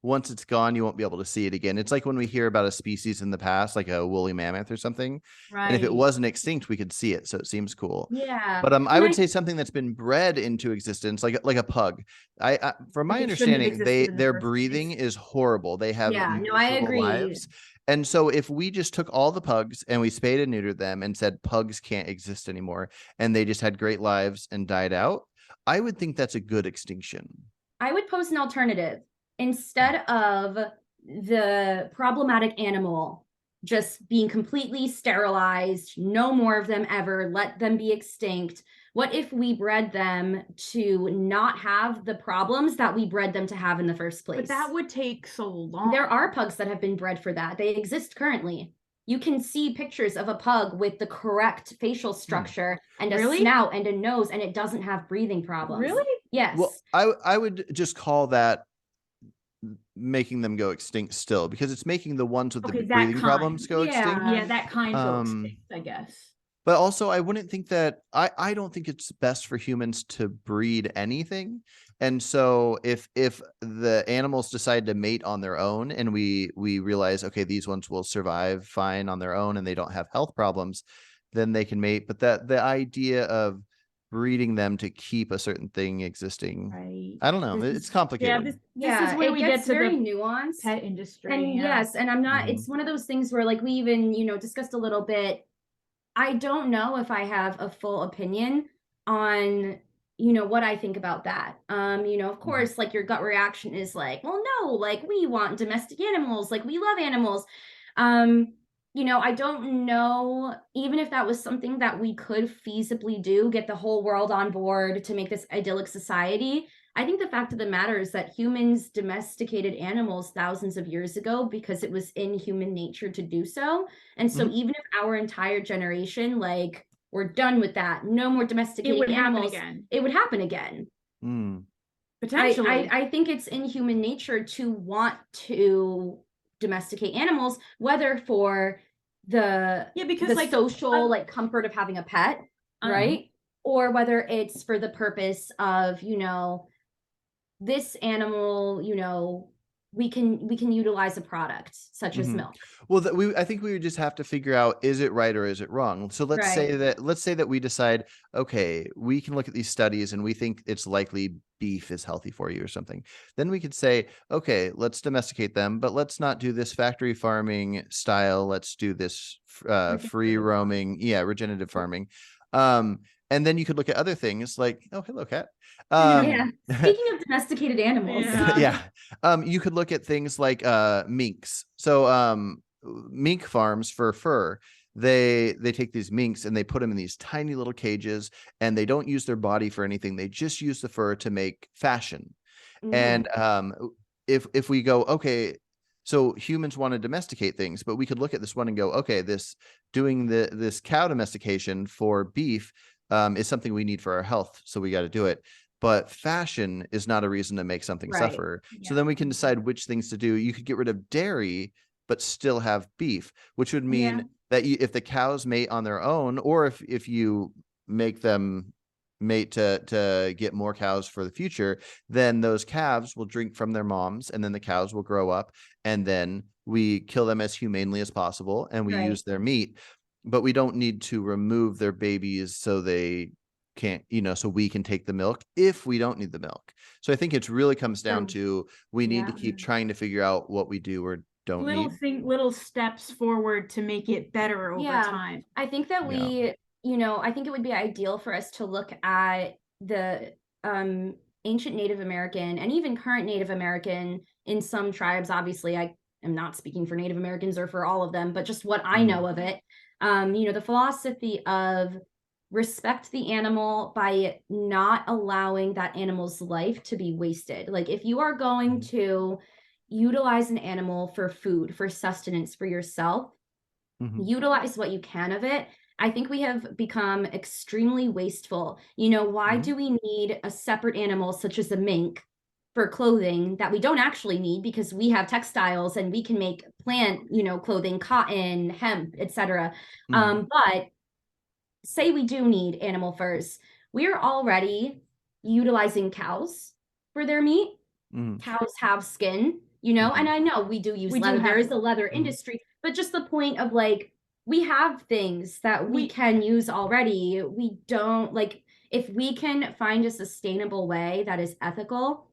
once it's gone, you won't be able to see it again. It's like when we hear about a species in the past, like a woolly mammoth or something, right? And if it wasn't extinct, we could see it, so it seems cool. Yeah. But I would say something that's been bred into existence, like a pug. From my understanding, their breathing is horrible. They have I agree. Lives. And so if we just took all the pugs and we spayed and neutered them and said pugs can't exist anymore, and they just had great lives and died out, I would think that's a good extinction. I would pose an alternative. Instead of the problematic animal just being completely sterilized, no more of them ever, let them be extinct, what if we bred them to not have the problems that we bred them to have in the first place? But that would take so long. There are pugs that have been bred for that. They exist currently. You can see pictures of a pug with the correct facial structure and a snout and a nose, and it doesn't have breathing problems. Really? Yes. Well, I would just call that making them go extinct still, because it's making the ones with the breathing problems go extinct. Yeah, that kind go extinct, I guess. But also, I wouldn't think that I don't think it's best for humans to breed anything. And so if the animals decide to mate on their own, and we realize, okay, these ones will survive fine on their own and they don't have health problems, then they can mate. But the idea of breeding them to keep a certain thing existing, I don't know. It's complicated. This is where we get to very nuanced pet industry. And yes, and I'm not, it's one of those things where, like, we even, discussed a little bit. I don't know if I have a full opinion on you know, what I think about that. You know, of course, like your gut reaction is like, well, no, like we want domestic animals, like we love animals. You know, I don't know, even if that was something that we could feasibly do, get the whole world on board to make this idyllic society. I think the fact of the matter is that humans domesticated animals thousands of years ago because it was in human nature to do so. And so even if our entire generation, like, we're done with that, no more domesticating animals, it would happen again. Potentially. I think it's in human nature to want to domesticate animals, whether for the because the like social like comfort of having a pet, right? Or whether it's for the purpose of, you know, this animal, you know, we can utilize a product such as milk. Well, I think we would just have to figure out, is it right or is it wrong? So let's say that we decide, okay, we can look at these studies and we think it's likely beef is healthy for you or something. Then we could say, okay, let's domesticate them, but let's not do this factory farming style. Let's do this free roaming, regenerative farming. And then you could look at other things like, oh, hello, cat. Speaking of domesticated animals, you could look at things like minks. So mink farms for fur, they take these minks and they put them in these tiny little cages, and they don't use their body for anything. They just use the fur to make fashion. And if we go, okay, so humans want to domesticate things, but we could look at this one and go, okay, this cow domestication for beef is something we need for our health, so we got to do it. But fashion is not a reason to make something suffer. So then we can decide which things to do. You could get rid of dairy, but still have beef, which would mean that if the cows mate on their own, or if you make them mate to get more cows for the future, then those calves will drink from their moms, and then the cows will grow up, and then we kill them as humanely as possible, and we use their meat. But we don't need to remove their babies so they can't, so we can take the milk if we don't need the milk. So I think it really comes down to, we need to keep trying to figure out what we do or don't need. Little steps forward to make it better over time. I think that I think it would be ideal for us to look at the ancient Native American and even current Native American in some tribes. Obviously, I am not speaking for Native Americans or for all of them, but just what I know of it. The philosophy of respect the animal by not allowing that animal's life to be wasted. Like, if you are going to utilize an animal for food, for sustenance, for yourself, utilize what you can of it. I think we have become extremely wasteful. Why do we need a separate animal such as a mink for clothing that we don't actually need, because we have textiles and we can make plant, clothing, cotton, hemp, etc. But say we do need animal furs. We are already utilizing cows for their meat. Cows have skin, and I know we do use leather. There is a leather industry, but just the point of, like, we have things that we can use already. We don't, like, if we can find a sustainable way that is ethical,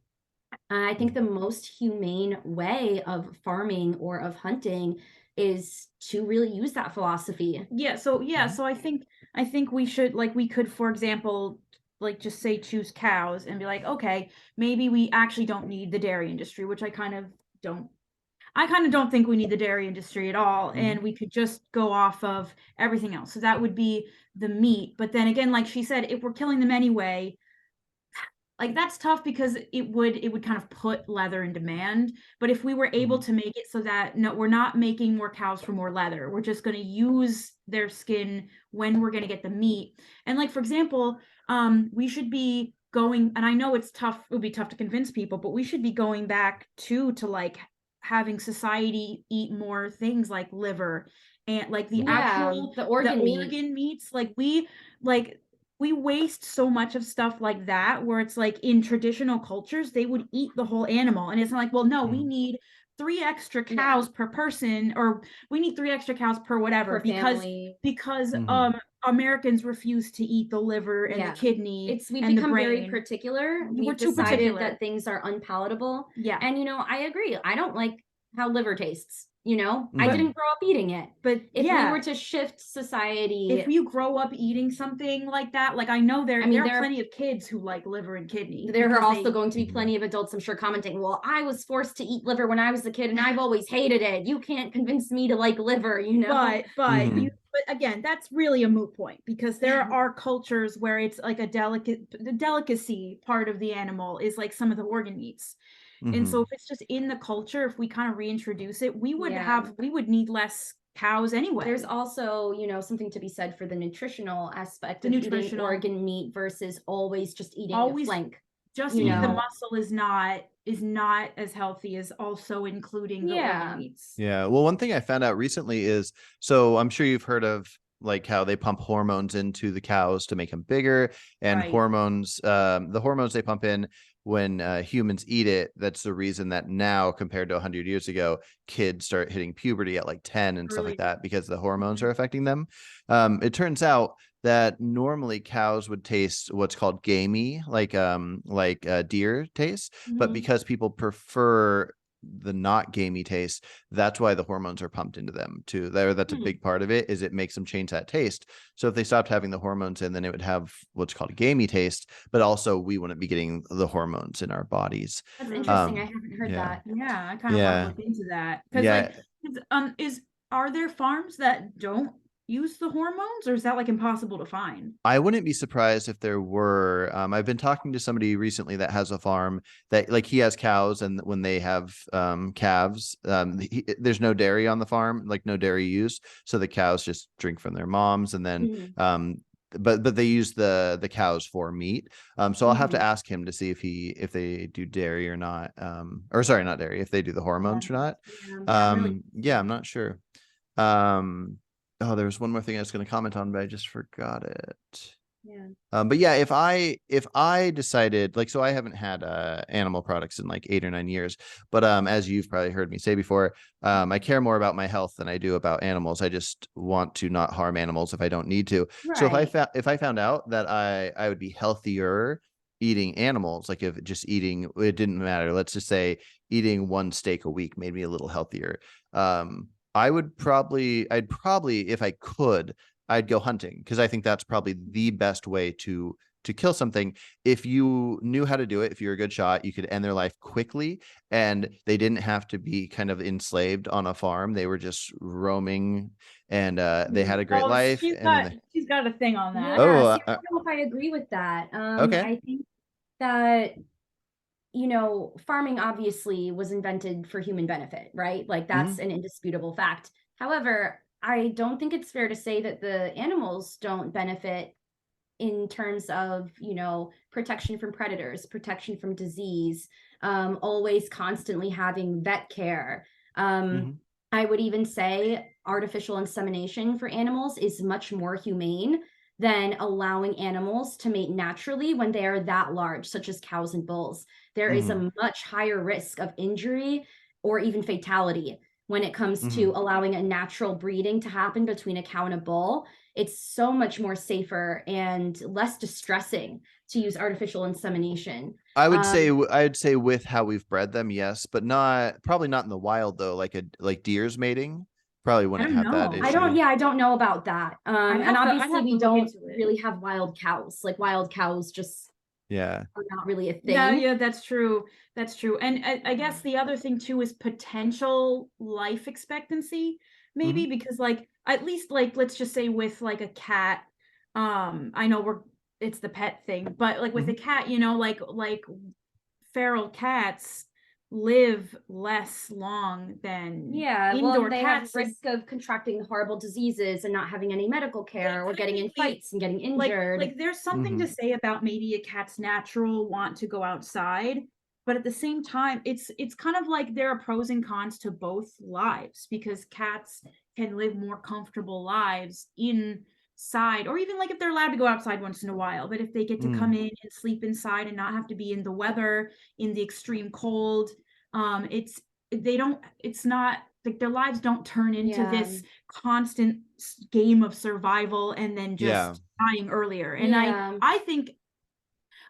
I think the most humane way of farming or of hunting is to really use that philosophy. So I think we should, like, we could, for example, like, just say choose cows and be like, okay, maybe we actually don't need the dairy industry, which I kind of don't think we need the dairy industry at all. And we could just go off of everything else. So that would be the meat. But then again, like she said, if we're killing them anyway, like, that's tough, because it would kind of put leather in demand. But if we were able to make it so that, no, we're not making more cows for more leather, we're just going to use their skin when we're going to get the meat. And, like, for example, we should be going, and I know it's tough, it would be tough to convince people, but we should be going back to like having society eat more things like liver and, like, the actual organ meats. Like, we waste so much of stuff like that, where it's like, in traditional cultures, they would eat the whole animal. And it's not like, well, no, we need 3 extra cows per person, or we need 3 extra cows per whatever, because Americans refuse to eat the liver and the kidney. We've become very particular. We've too decided particular that things are unpalatable. Yeah. And I agree. I don't like how liver tastes. You know, Mm-hmm. I didn't grow up eating it. But if we were to shift society, if you grow up eating something like that, like I know there are plenty of kids who like liver and kidney. There are also going to be plenty of adults, I'm sure, commenting, well, I was forced to eat liver when I was a kid and I've always hated it. You can't convince me to like liver, you know? But again, that's really a moot point, because there are cultures where it's like the delicacy part of the animal is like some of the organ meats. And so if it's just in the culture, if we kind of reintroduce it, we would need less cows anyway. There's also, you know, something to be said for the nutritional aspect of eating organ meat versus always just eating a flank. Just eat the muscle is not as healthy as also including the organ meats. Yeah. Well, one thing I found out recently is, so I'm sure you've heard of like how they pump hormones into the cows to make them bigger, and hormones, the hormones they pump in when humans eat it, that's the reason that now compared to 100 years ago, kids start hitting puberty at like 10 and stuff like that, because the hormones are affecting them. It turns out that normally cows would taste what's called gamey, like deer taste, but because people prefer the not gamey taste, that's why the hormones are pumped into them too. That's a big part of it, is it makes them change that taste. So if they stopped having the hormones in, then it would have what's called a gamey taste, but also we wouldn't be getting the hormones in our bodies. That's interesting. I haven't heard that. Yeah, I kind of want to look into that, because are there farms that don't use the hormones, or is that like impossible to find? I wouldn't be surprised if there were. I've been talking to somebody recently that has a farm that, like, he has cows, and when they have calves, there's no dairy on the farm, like no dairy used, so the cows just drink from their moms, and then but they use the cows for meat. So I'll have to ask him to see if they do dairy or not, or sorry, not dairy, if they do the hormones or not. I'm not sure. Oh, there was one more thing I was going to comment on, but I just forgot it. But yeah, if I decided, like, so I haven't had animal products in like 8 or 9 years, but as you've probably heard me say before, I care more about my health than I do about animals. I just want to not harm animals if I don't need to. So if I found out that I would be healthier eating animals, like if just eating, it didn't matter, let's just say eating 1 steak a week made me a little healthier, I'd probably, if I could, I'd go hunting, because I think that's probably the best way to kill something. If you knew how to do it, if you're a good shot, you could end their life quickly, and they didn't have to be kind of enslaved on a farm. They were just roaming, and they had a great life. She's got a thing on that. I don't know if I agree with that. I think that, you know, farming obviously was invented for human benefit, right? Like that's an indisputable fact. However, I don't think it's fair to say that the animals don't benefit in terms of, you know, protection from predators, protection from disease, always constantly having vet care. I would even say artificial insemination for animals is much more humane than allowing animals to mate naturally when they are that large, such as cows and bulls. There is a much higher risk of injury or even fatality when it comes to allowing a natural breeding to happen between a cow and a bull. It's so much more safer and less distressing to use artificial insemination. I would say with how we've bred them, yes, but probably not in the wild though. Like deer's mating probably wouldn't have that issue. I don't know about that. And obviously we don't really have wild cows. Like wild cows just are not really a thing. Yeah, that's true. And I guess the other thing too is potential life expectancy, maybe, because like, at least like, let's just say with like a cat, I know it's the pet thing, but like with a cat, you know, like feral cats live less long than indoor they cats. Have risk of contracting horrible diseases and not having any medical care or getting in fights and getting injured. Like there's something to say about maybe a cat's natural want to go outside, but at the same time, it's kind of like there are pros and cons to both lives, because cats can live more comfortable lives inside, or even like if they're allowed to go outside once in a while, but if they get to come in and sleep inside and not have to be in the weather, in the extreme cold, it's not like their lives don't turn into this constant game of survival and then just dying earlier. And I think,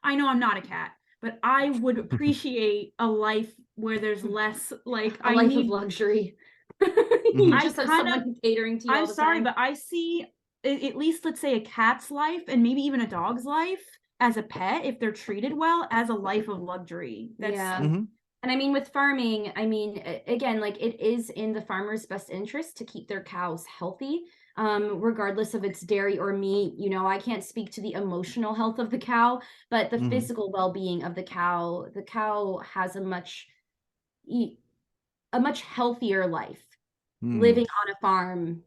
I know I'm not a cat, but I would appreciate a life where there's less, like, life of luxury. You I just have kind of- someone catering to you all I'm the sorry, time. but I see at least, let's say, a cat's life and maybe even a dog's life as a pet, if they're treated well, as a life of luxury. That's Yeah. Mhm. And I mean, with farming, I mean, again, like it is in the farmer's best interest to keep their cows healthy, regardless of its dairy or meat. You know, I can't speak to the emotional health of the cow, but the Mhm. physical well-being of the cow has a much healthier life Mm. living on a farm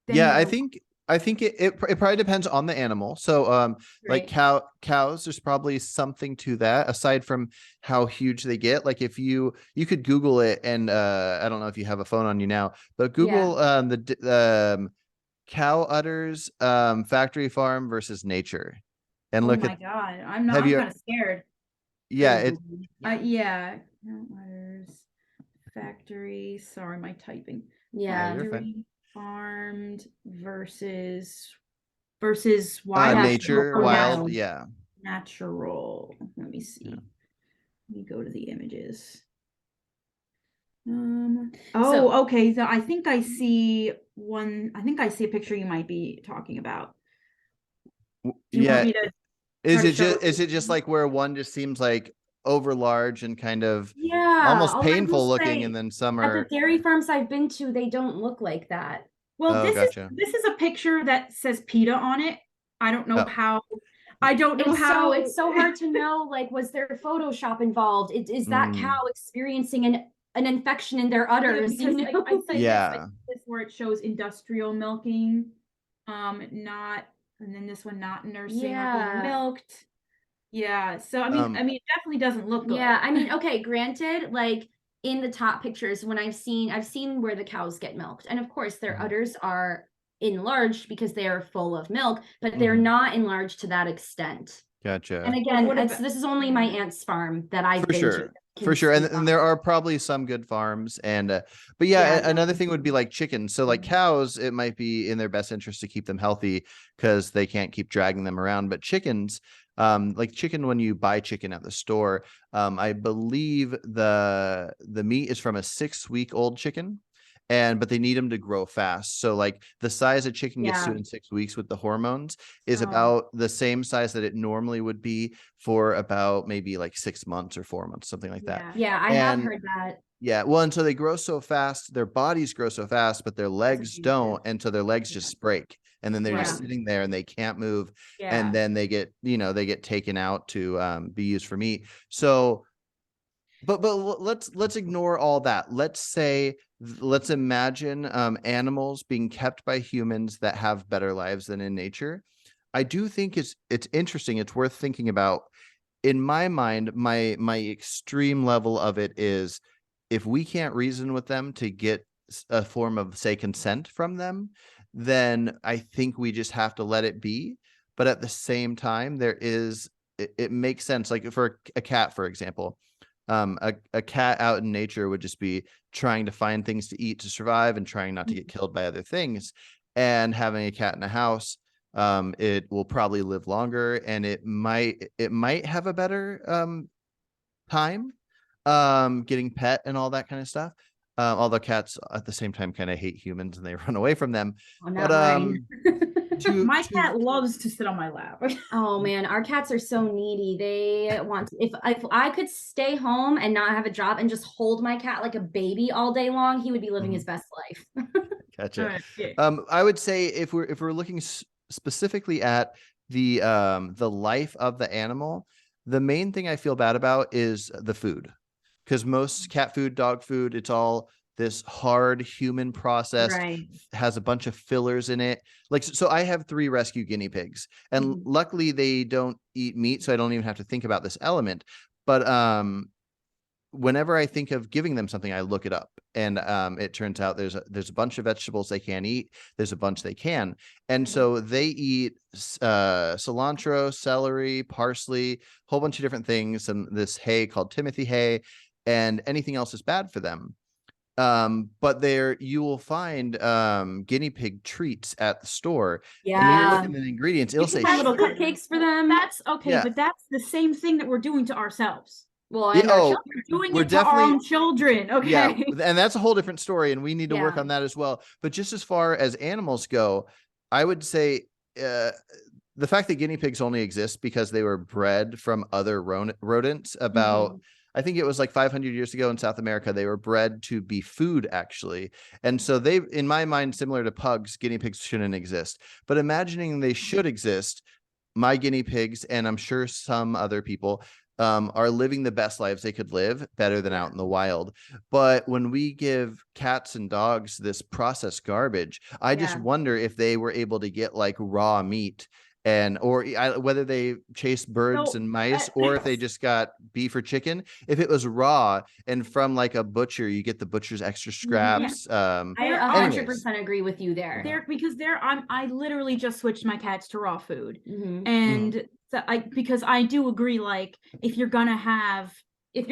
than Yeah, I living think it probably depends on the animal. So like right. cows, there's probably something to that aside from how huge they get. Like if you could Google it, and I don't know if you have a phone on you now, but Yeah. Google cow udders factory farm versus nature, and oh look my at God. have I'm you kind of scared. yeah Go it Google. Yeah. Letters, factory. Sorry, my typing. yeah, Yeah. you're fine. Factory farmed versus Natural Nature or wild, wild. yeah. natural. Let me see. Yeah. Let me go to the images. So- Okay. So I think I see one. I think I see a picture you might be talking about. Do you want Yeah, me to try to show is it just like where one just seems like over large and kind of Yeah, almost although I will painful looking, and say, then some at the are dairy farms I've been to, they don't look like that. Well, oh gotcha. this is a picture that says PETA on it. I don't know Oh. how. I don't know It's how. it's so hard to know, like, was there Photoshop involved? Is that cow Mm. experiencing an infection in their udders? Because You know? I see Yeah. this where it shows industrial milking, not, and then this one not nursing or being Yeah. milked. Yeah. So Um, I mean, it definitely doesn't look good. Yeah, I mean, okay, granted, like in the top pictures, when I've seen where the cows get milked, and of course their Mhm. udders are enlarged because they are full of milk, but they're Mhm. not enlarged to that extent. Gotcha. And again, what about- this is only my aunt's farm that I've For been to. sure. Can For sure. And, speak on. there are probably some good farms. And but yeah, Yeah, another thing would be like chickens. So like cows, it might be in their best interest to keep them healthy because they can't keep dragging them around. But chickens, like chicken, when you buy chicken at the store, I believe the meat is from a 6-week old chicken. But they need them to grow fast. So like the size a chicken gets to Yeah. in 6 weeks with the hormones is Oh. about the same size that it normally would be for about maybe like 6 months or 4 months, something like that. Yeah, I have And heard that. yeah, well, and so they grow so fast, their bodies grow so fast, but their legs huge don't, difference. and so their legs Yeah. just break, and then they're Yeah. just sitting there and they can't move, Yeah. and then they get taken out to be used for meat. So but let's ignore all that. Let's imagine animals being kept by humans that have better lives than in nature. I do think it's interesting. It's worth thinking about. In my mind, my extreme level of it is if we can't reason with them to get a form of, say, consent from them, then I think we just have to let it be. But at the same time, it makes sense. Like for a cat, for example, a cat out in nature would just be trying to find things to eat to survive and trying not to get killed by other things. And having a cat in a house, it will probably live longer, and it might have a better time getting pet and all that kind of stuff. Although cats at the same time kind of hate humans and they run away from them. Oh, not But mine. My cat loves to sit on my lap. Oh man, our cats are so needy. They want to, if I could stay home and not have a job and just hold my cat like a baby all day long, he would be living his best life. Gotcha. Right, yeah. I would say if we're looking specifically at the life of the animal, the main thing I feel bad about is the food, because most cat food, dog food, it's all this hard human process, Right. has a bunch of fillers in it. Like, so I have 3 rescue guinea pigs, and luckily they don't eat meat, so I don't even have to think about this element. But whenever I think of giving them something, I look it up, and it turns out there's a bunch of vegetables they can't eat. There's a bunch they can, and so they eat cilantro, celery, parsley, whole bunch of different things, and this hay called Timothy hay, and anything else is bad for them. But you will find guinea pig treats at the store. And when you look Yeah. in the ingredients, it'll say Little cupcakes for them. That's okay, Yeah. but that's the same thing that we're doing to ourselves. Well, Yeah, and our children. We're doing we're it to our definitely- own children. Okay. Yeah, and that's a whole different story, and we need to work Yeah. on that as well. But just as far as animals go, I would say the fact that guinea pigs only exist because they were bred from other rodents about, I think it was like 500 years ago in South America, they were bred to be food, actually. And so they, in my mind, similar to pugs, guinea pigs shouldn't exist. But imagining they should exist, my guinea pigs, and I'm sure some other people, are living the best lives they could live, better than out in the wild. But when we give cats and dogs this processed garbage, I just wonder if they were able to get like raw meat, and or whether they chase birds and mice, or if they just got beef or chicken. If it was raw and from like a butcher, you get the butcher's extra scraps. I 100% agree with you there. I literally just switched my cats to raw food, and because I do agree, like if you're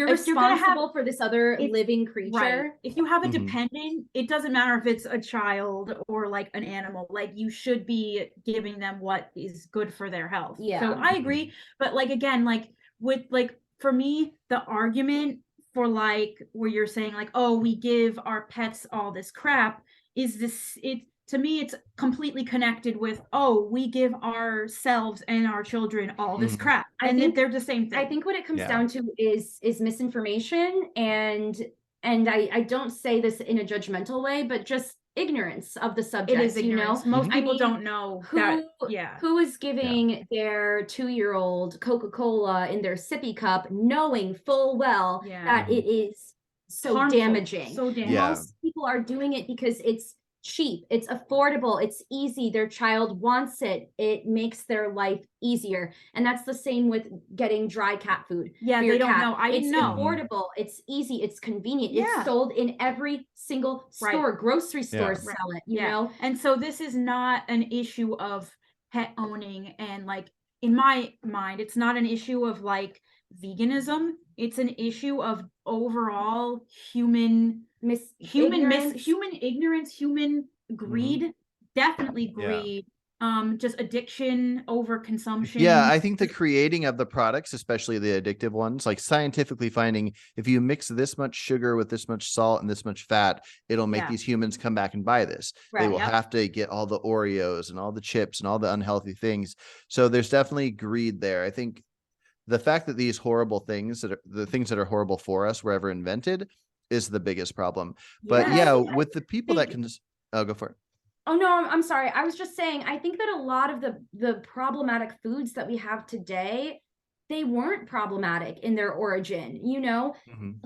responsible for this other living creature, right, if you have a dependent, it doesn't matter if it's a child or like an animal, like you should be giving them what is good for their health. Yeah. So I agree, but like again, like with like for me, the argument for like where you're saying like, oh, we give our pets all this crap, is this it to me it's completely connected with, oh, we give ourselves and our children all this crap. I think they're the same thing. I think what it comes down to is misinformation, and I don't say this in a judgmental way, but just ignorance of the subject. It is ignorance. Most people don't know who is giving their 2-year-old Coca-Cola in their sippy cup, knowing full well that it is so harmful, damaging. Most people are doing it because it's cheap, it's affordable, it's easy, their child wants it, it makes their life easier. And that's the same with getting dry cat food. They don't know. I didn't know. It's affordable, it's easy, it's convenient, it's sold in every single store. Grocery stores sell it, you know. And so this is not an issue of pet owning, and like in my mind it's not an issue of like veganism, it's an issue of overall human ignorance, human greed, definitely greed, just addiction, over consumption. I think the creating of the products, especially the addictive ones, like scientifically finding if you mix this much sugar with this much salt and this much fat, it'll make these humans come back and buy this. They will have to get all the Oreos and all the chips and all the unhealthy things. So there's definitely greed there. I think the fact that these horrible things, the things that are horrible for us, were ever invented is the biggest problem. But with the people that can go for it. Oh no, I'm sorry. I was just saying, I think that a lot of the problematic foods that we have today, they weren't problematic in their origin. You know,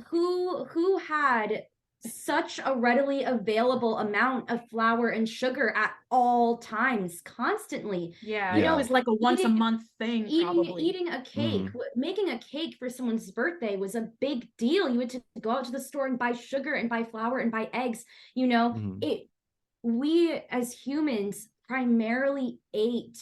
who had such a readily available amount of flour and sugar at all times, constantly. You know, it's like a once a month thing. Eating a cake, making a cake for someone's birthday was a big deal. You had to go out to the store and buy sugar and buy flour and buy eggs. You know, we as humans primarily ate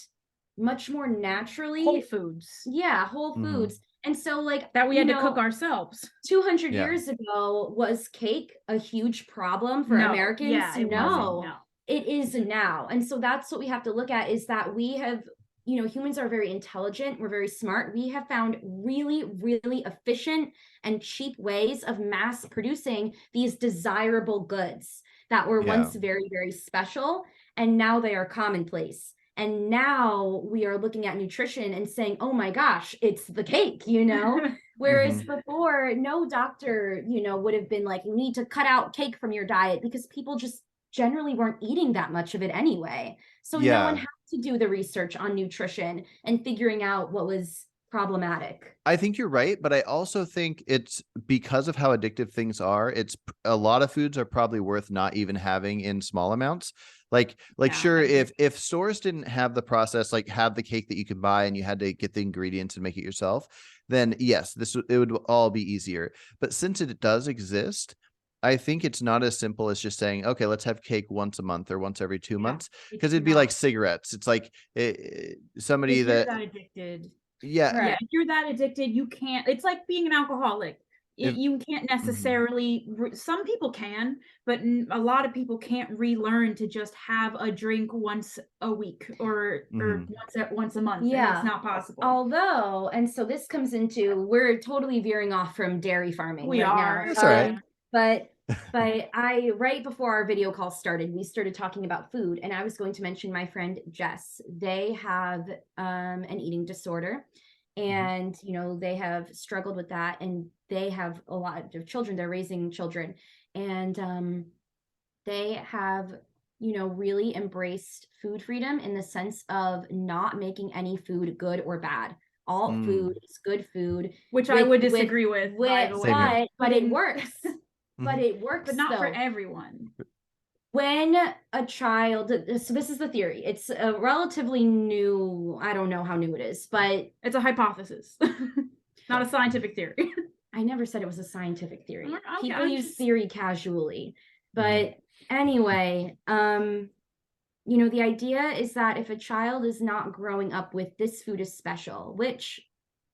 much more naturally. Whole foods. Whole foods. And so like that we had to cook ourselves. 200 years ago, was cake a huge problem for Americans? No, it is now. And so that's what we have to look at, is that we have, you know, humans are very intelligent. We're very smart. We have found really, really efficient and cheap ways of mass producing these desirable goods that were once very, very special. And now they are commonplace. And now we are looking at nutrition and saying, oh my gosh, it's the cake, you know? Whereas before, no doctor, you know, would have been like, you need to cut out cake from your diet, because people just generally weren't eating that much of it anyway. So no one had to do the research on nutrition and figuring out what was problematic. I think you're right, but I also think it's because of how addictive things are. It's a lot of foods are probably worth not even having in small amounts. Like sure, if stores didn't have the process, like have the cake that you can buy and you had to get the ingredients and make it yourself, then yes, it would all be easier. But since it does exist, I think it's not as simple as just saying, okay, let's have cake once a month or once every 2 months, because it'd be like cigarettes. It's like somebody if that you're that addicted. If you're that addicted, you can't. It's like being an alcoholic. you can't necessarily, some people can, but a lot of people can't relearn to just have a drink once a week or once a month. Yeah, it's not possible. Although, and so this comes into, we're totally veering off from dairy farming We right are. now. That's all right. But right before our video call started, we started talking about food, and I was going to mention my friend Jess. They have an eating disorder, and you know, they have struggled with that, and they have a lot of children. They're raising children, and they have, you know, really embraced food freedom in the sense of not making any food good or bad. All food is good food, which I would disagree with, by the way. But it works. But it works, but not for everyone. When a child, so this is the theory. It's a relatively new, I don't know how new it is, but it's a hypothesis, not a scientific theory. I never said it was a scientific theory. Okay, People use theory casually. But anyway, you know, the idea is that if a child is not growing up with this food is special, which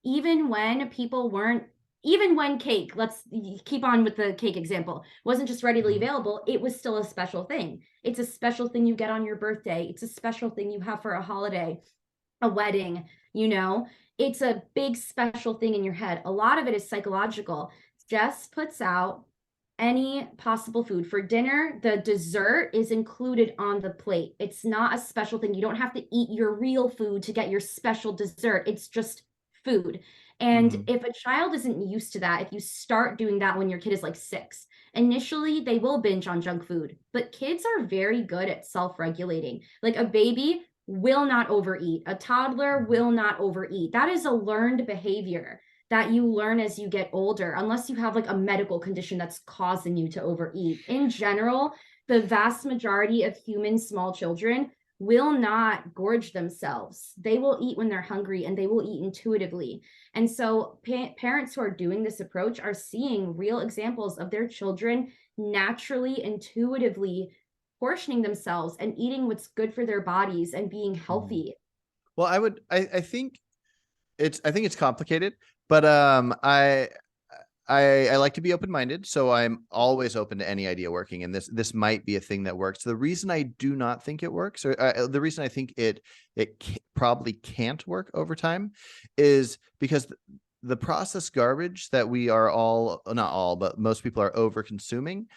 even when people weren't, even when cake, let's keep on with the cake example, wasn't just readily available, it was still a special thing. It's a special thing you get on your birthday. It's a special thing you have for a holiday, a wedding, you know, it's a big special thing in your head. A lot of it is psychological. Jess puts out any possible food for dinner. The dessert is included on the plate. It's not a special thing. You don't have to eat your real food to get your special dessert. It's just food. And if a child isn't used to that, if you start doing that when your kid is like 6, initially they will binge on junk food, but kids are very good at self-regulating. Like a baby will not overeat. A toddler will not overeat. That is a learned behavior that you learn as you get older, unless you have like a medical condition that's causing you to overeat. In general, the vast majority of human small children will not gorge themselves. They will eat when they're hungry, and they will eat intuitively. And so parents who are doing this approach are seeing real examples of their children naturally, intuitively portioning themselves and eating what's good for their bodies and being healthy. Well, I think it's complicated, but I like to be open-minded, so I'm always open to any idea working, and this might be a thing that works. The reason I do not think it works, or the reason I think it probably can't work over time, is because the processed garbage that we are all, not all, but most people are over consuming,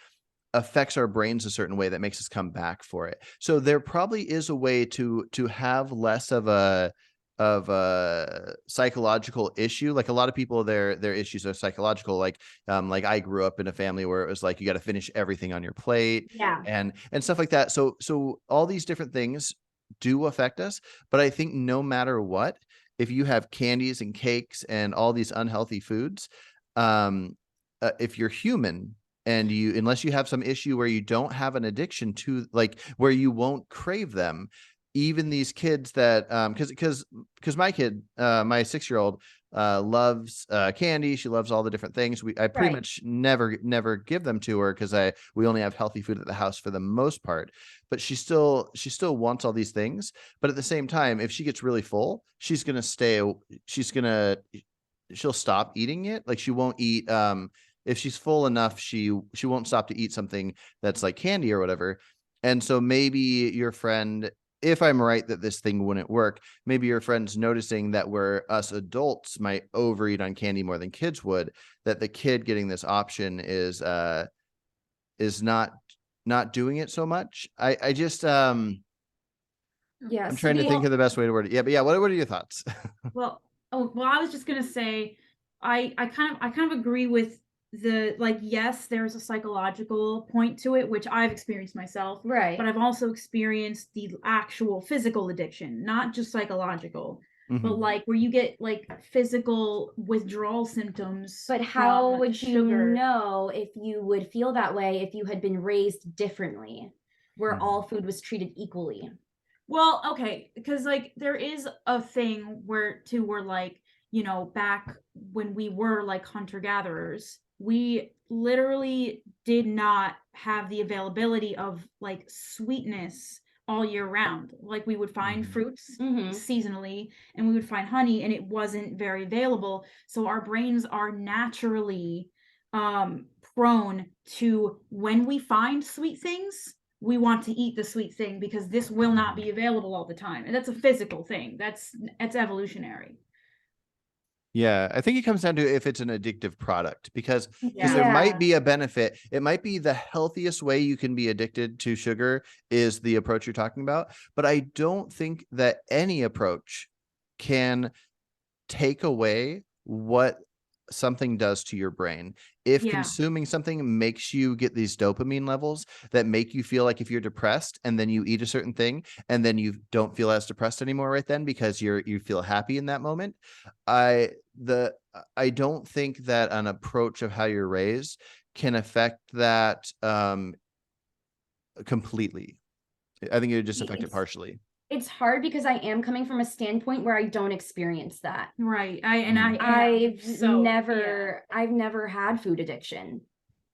affects our brains a certain way that makes us come back for it. So there probably is a way to have less of a psychological issue. Like a lot of people, their issues are psychological. Like I grew up in a family where it was like you got to finish everything on your plate, and stuff like that. So all these different things do affect us. But I think no matter what, if you have candies and cakes and all these unhealthy foods, if you're human, and unless you have some issue where you don't have an addiction to, like, where you won't crave them, even these kids that because my kid, my 6-year-old, loves candy. She loves all the different things. I pretty much never give them to her because we only have healthy food at the house for the most part. But she still wants all these things. But at the same time, if she gets really full, she'll stop eating it. Like she won't eat if she's full enough, she won't stop to eat something that's like candy or whatever. And so maybe your friend, if I'm right that this thing wouldn't work, maybe your friend's noticing that where us adults might overeat on candy more than kids would, that the kid getting this option is not doing it so much. I just I'm trying to think of the best way to word it. Yeah, but yeah, what are your thoughts? Well, I was just gonna say, I kind of agree with the, like, yes, there's a psychological point to it, which I've experienced myself, Right? But I've also experienced the actual physical addiction, not just psychological, but like where you get like physical withdrawal symptoms. But how would you know if you would feel that way if you had been raised differently, where all food was treated equally? Well, okay, because like there is a thing where like, you know, back when we were like hunter-gatherers, we literally did not have the availability of like sweetness all year round. Like we would find fruits seasonally, and we would find honey, and it wasn't very available. So our brains are naturally prone to, when we find sweet things, we want to eat the sweet thing because this will not be available all the time. And that's a physical thing. That's evolutionary. Yeah, I think it comes down to if it's an addictive product, because Yeah. there might be a benefit. It might be the healthiest way you can be addicted to sugar is the approach you're talking about. But I don't think that any approach can take away what something does to your brain. If consuming something makes you get these dopamine levels that make you feel like if you're depressed and then you eat a certain thing and then you don't feel as depressed anymore right then because you feel happy in that moment, I don't think that an approach of how you're raised can affect that completely. I think it would just affect it partially. It's hard because I am coming from a standpoint where I don't experience that. Right. I've never had food addiction.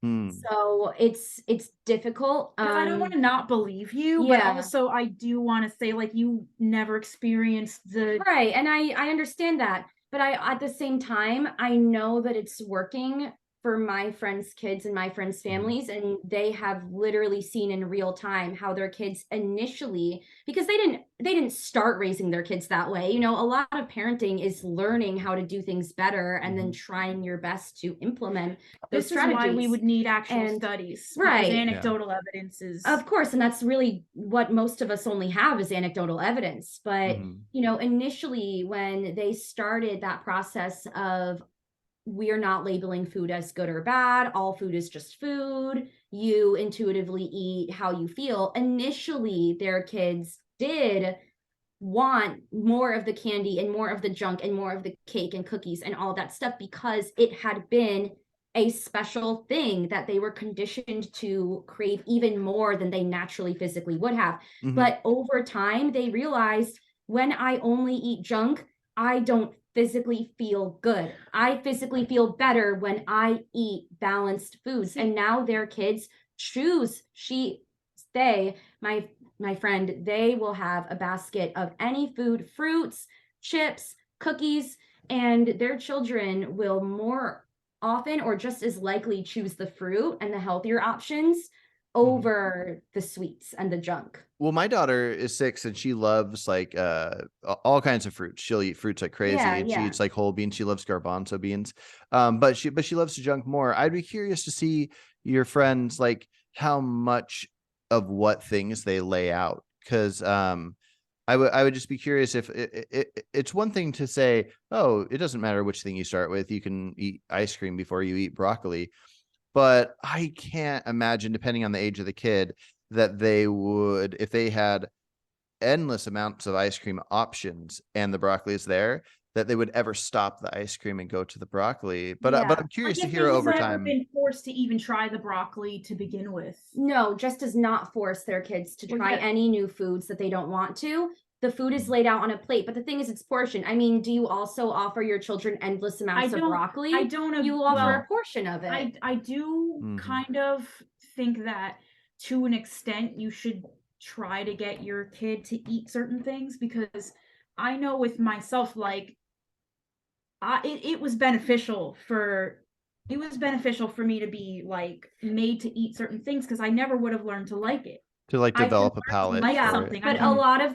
So it's difficult. I don't want to not believe you, but also I do want to say, like, you never experienced the right. And I understand that, but at the same time, I know that it's working for my friends' kids and my friends' families, and they have literally seen in real time how their kids initially, because they didn't start raising their kids that way. You know, a lot of parenting is learning how to do things better and then trying your best to implement those strategies. This is why we would need actual studies, right? Anecdotal evidence is, of course, and that's really what most of us only have is anecdotal evidence. But you know, initially when they started that process of, we're not labeling food as good or bad, all food is just food, you intuitively eat how you feel. Initially, their kids did want more of the candy and more of the junk and more of the cake and cookies and all that stuff because it had been a special thing that they were conditioned to crave even more than they naturally physically would have. But over time, they realized, when I only eat junk, I don't physically feel good. I physically feel better when I eat balanced foods. And now their kids choose, my friend, they will have a basket of any food, fruits, chips, cookies, and their children will more often or just as likely choose the fruit and the healthier options over the sweets and the junk. Well, my daughter is 6 and she loves like all kinds of fruits. She'll eat fruits like crazy. And she eats like whole beans. She loves garbanzo beans. But she loves the junk more. I'd be curious to see your friends, like how much of what things they lay out. Because I would just be curious if it's one thing to say, oh, it doesn't matter which thing you start with. You can eat ice cream before you eat broccoli. But I can't imagine, depending on the age of the kid, that they would, if they had endless amounts of ice cream options and the broccoli is there, that they would ever stop the ice cream and go to the broccoli. But I'm curious to hear over time. Been forced to even try the broccoli to begin with. No, just does not force their kids to try any new foods that they don't want to. The food is laid out on a plate, but the thing is, it's portioned. I mean, do you also offer your children endless amounts of broccoli? I don't. You offer a portion of it. I do kind of think that to an extent you should try to get your kid to eat certain things, because I know with myself, like, it was beneficial for me to be like made to eat certain things because I never would have learned to like it. To like develop a palate. But a lot of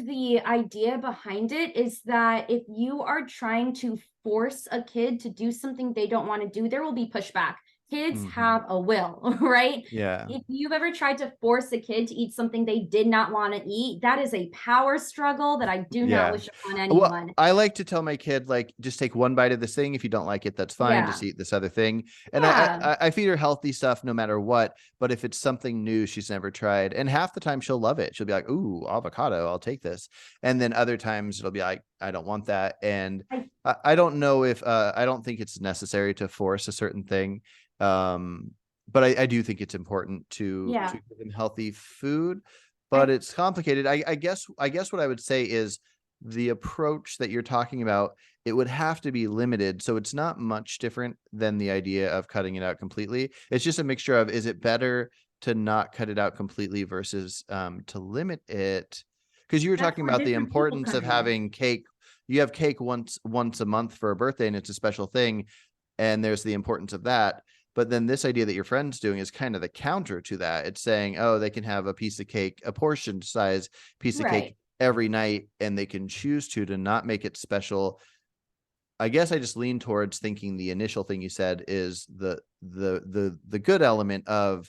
the idea behind it is that if you are trying to force a kid to do something they don't want to do, there will be pushback. Kids have a will, right? Yeah. If you've ever tried to force a kid to eat something they did not want to eat, that is a power struggle that I do not wish upon anyone. Well, I like to tell my kid, like, just take one bite of this thing. If you don't like it, that's fine. Just eat this other thing. And I feed her healthy stuff no matter what. But if it's something new she's never tried, and half the time she'll love it. She'll be like, ooh, avocado, I'll take this. And then other times it'll be like, I don't want that. And I don't know if I don't think it's necessary to force a certain thing. But I do think it's important to give them healthy food, but it's complicated. I guess what I would say is the approach that you're talking about, it would have to be limited. So it's not much different than the idea of cutting it out completely. It's just a mixture of, is it better to not cut it out completely versus to limit it? Because you were talking about the importance of having cake. You have cake once a month for a birthday and it's a special thing. and there's the importance of that. But then this idea that your friend's doing is kind of the counter to that. It's saying, oh, they can have a piece of cake, a portion size piece of cake every night, and they can choose to not make it special. I guess I just lean towards thinking the initial thing you said is the good element of,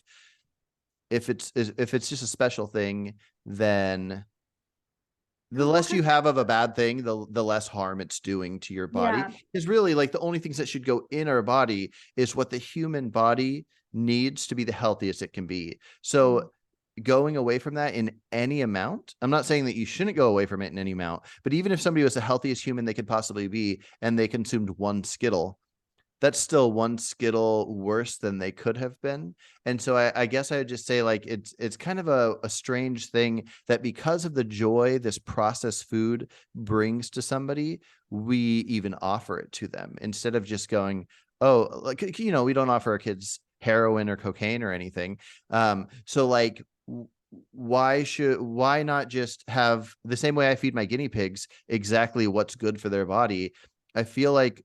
if it's just a special thing, then the less you have of a bad thing, the less harm it's doing to your body. Is really like the only things that should go in our body is what the human body needs to be the healthiest it can be. So going away from that in any amount, I'm not saying that you shouldn't go away from it in any amount, but even if somebody was the healthiest human they could possibly be and they consumed one Skittle, that's still one Skittle worse than they could have been. And so I guess I would just say, like, it's kind of a strange thing that because of the joy this processed food brings to somebody, we even offer it to them instead of just going, oh, like, you know, we don't offer our kids heroin or cocaine or anything. So like, why not just have the same way I feed my guinea pigs exactly what's good for their body? I feel like,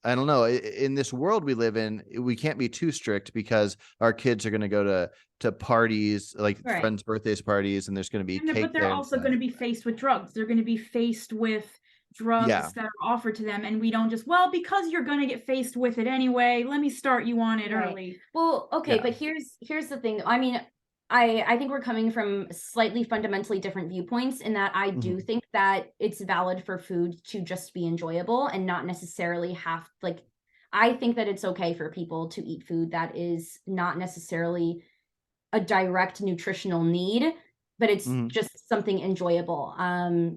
I don't know, in this world we live in, we can't be too strict because our kids are going to go to parties, like friends' birthdays parties, and there's going to be cake. But they're also going to be faced with drugs. They're going to be faced with drugs that are offered to them, and we don't just, well, because you're going to get faced with it anyway, let me start you on it early. Well, okay, but here's the thing. I mean, I think we're coming from slightly fundamentally different viewpoints in that I do think that it's valid for food to just be enjoyable and not necessarily have, like, I think that it's okay for people to eat food that is not necessarily a direct nutritional need, but it's just something enjoyable.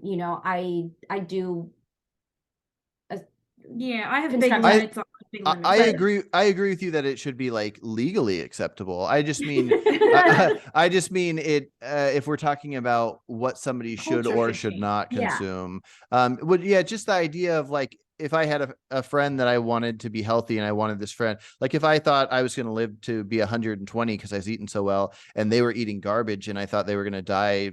You know, I do. I have big limits. I agree with you that it should be like legally acceptable. I just mean I just mean it if we're talking about what somebody should or should not consume. Just the idea of, like, if I had a friend that I wanted to be healthy and I wanted this friend, like if I thought I was going to live to be 120 because I was eating so well and they were eating garbage and I thought they were going to die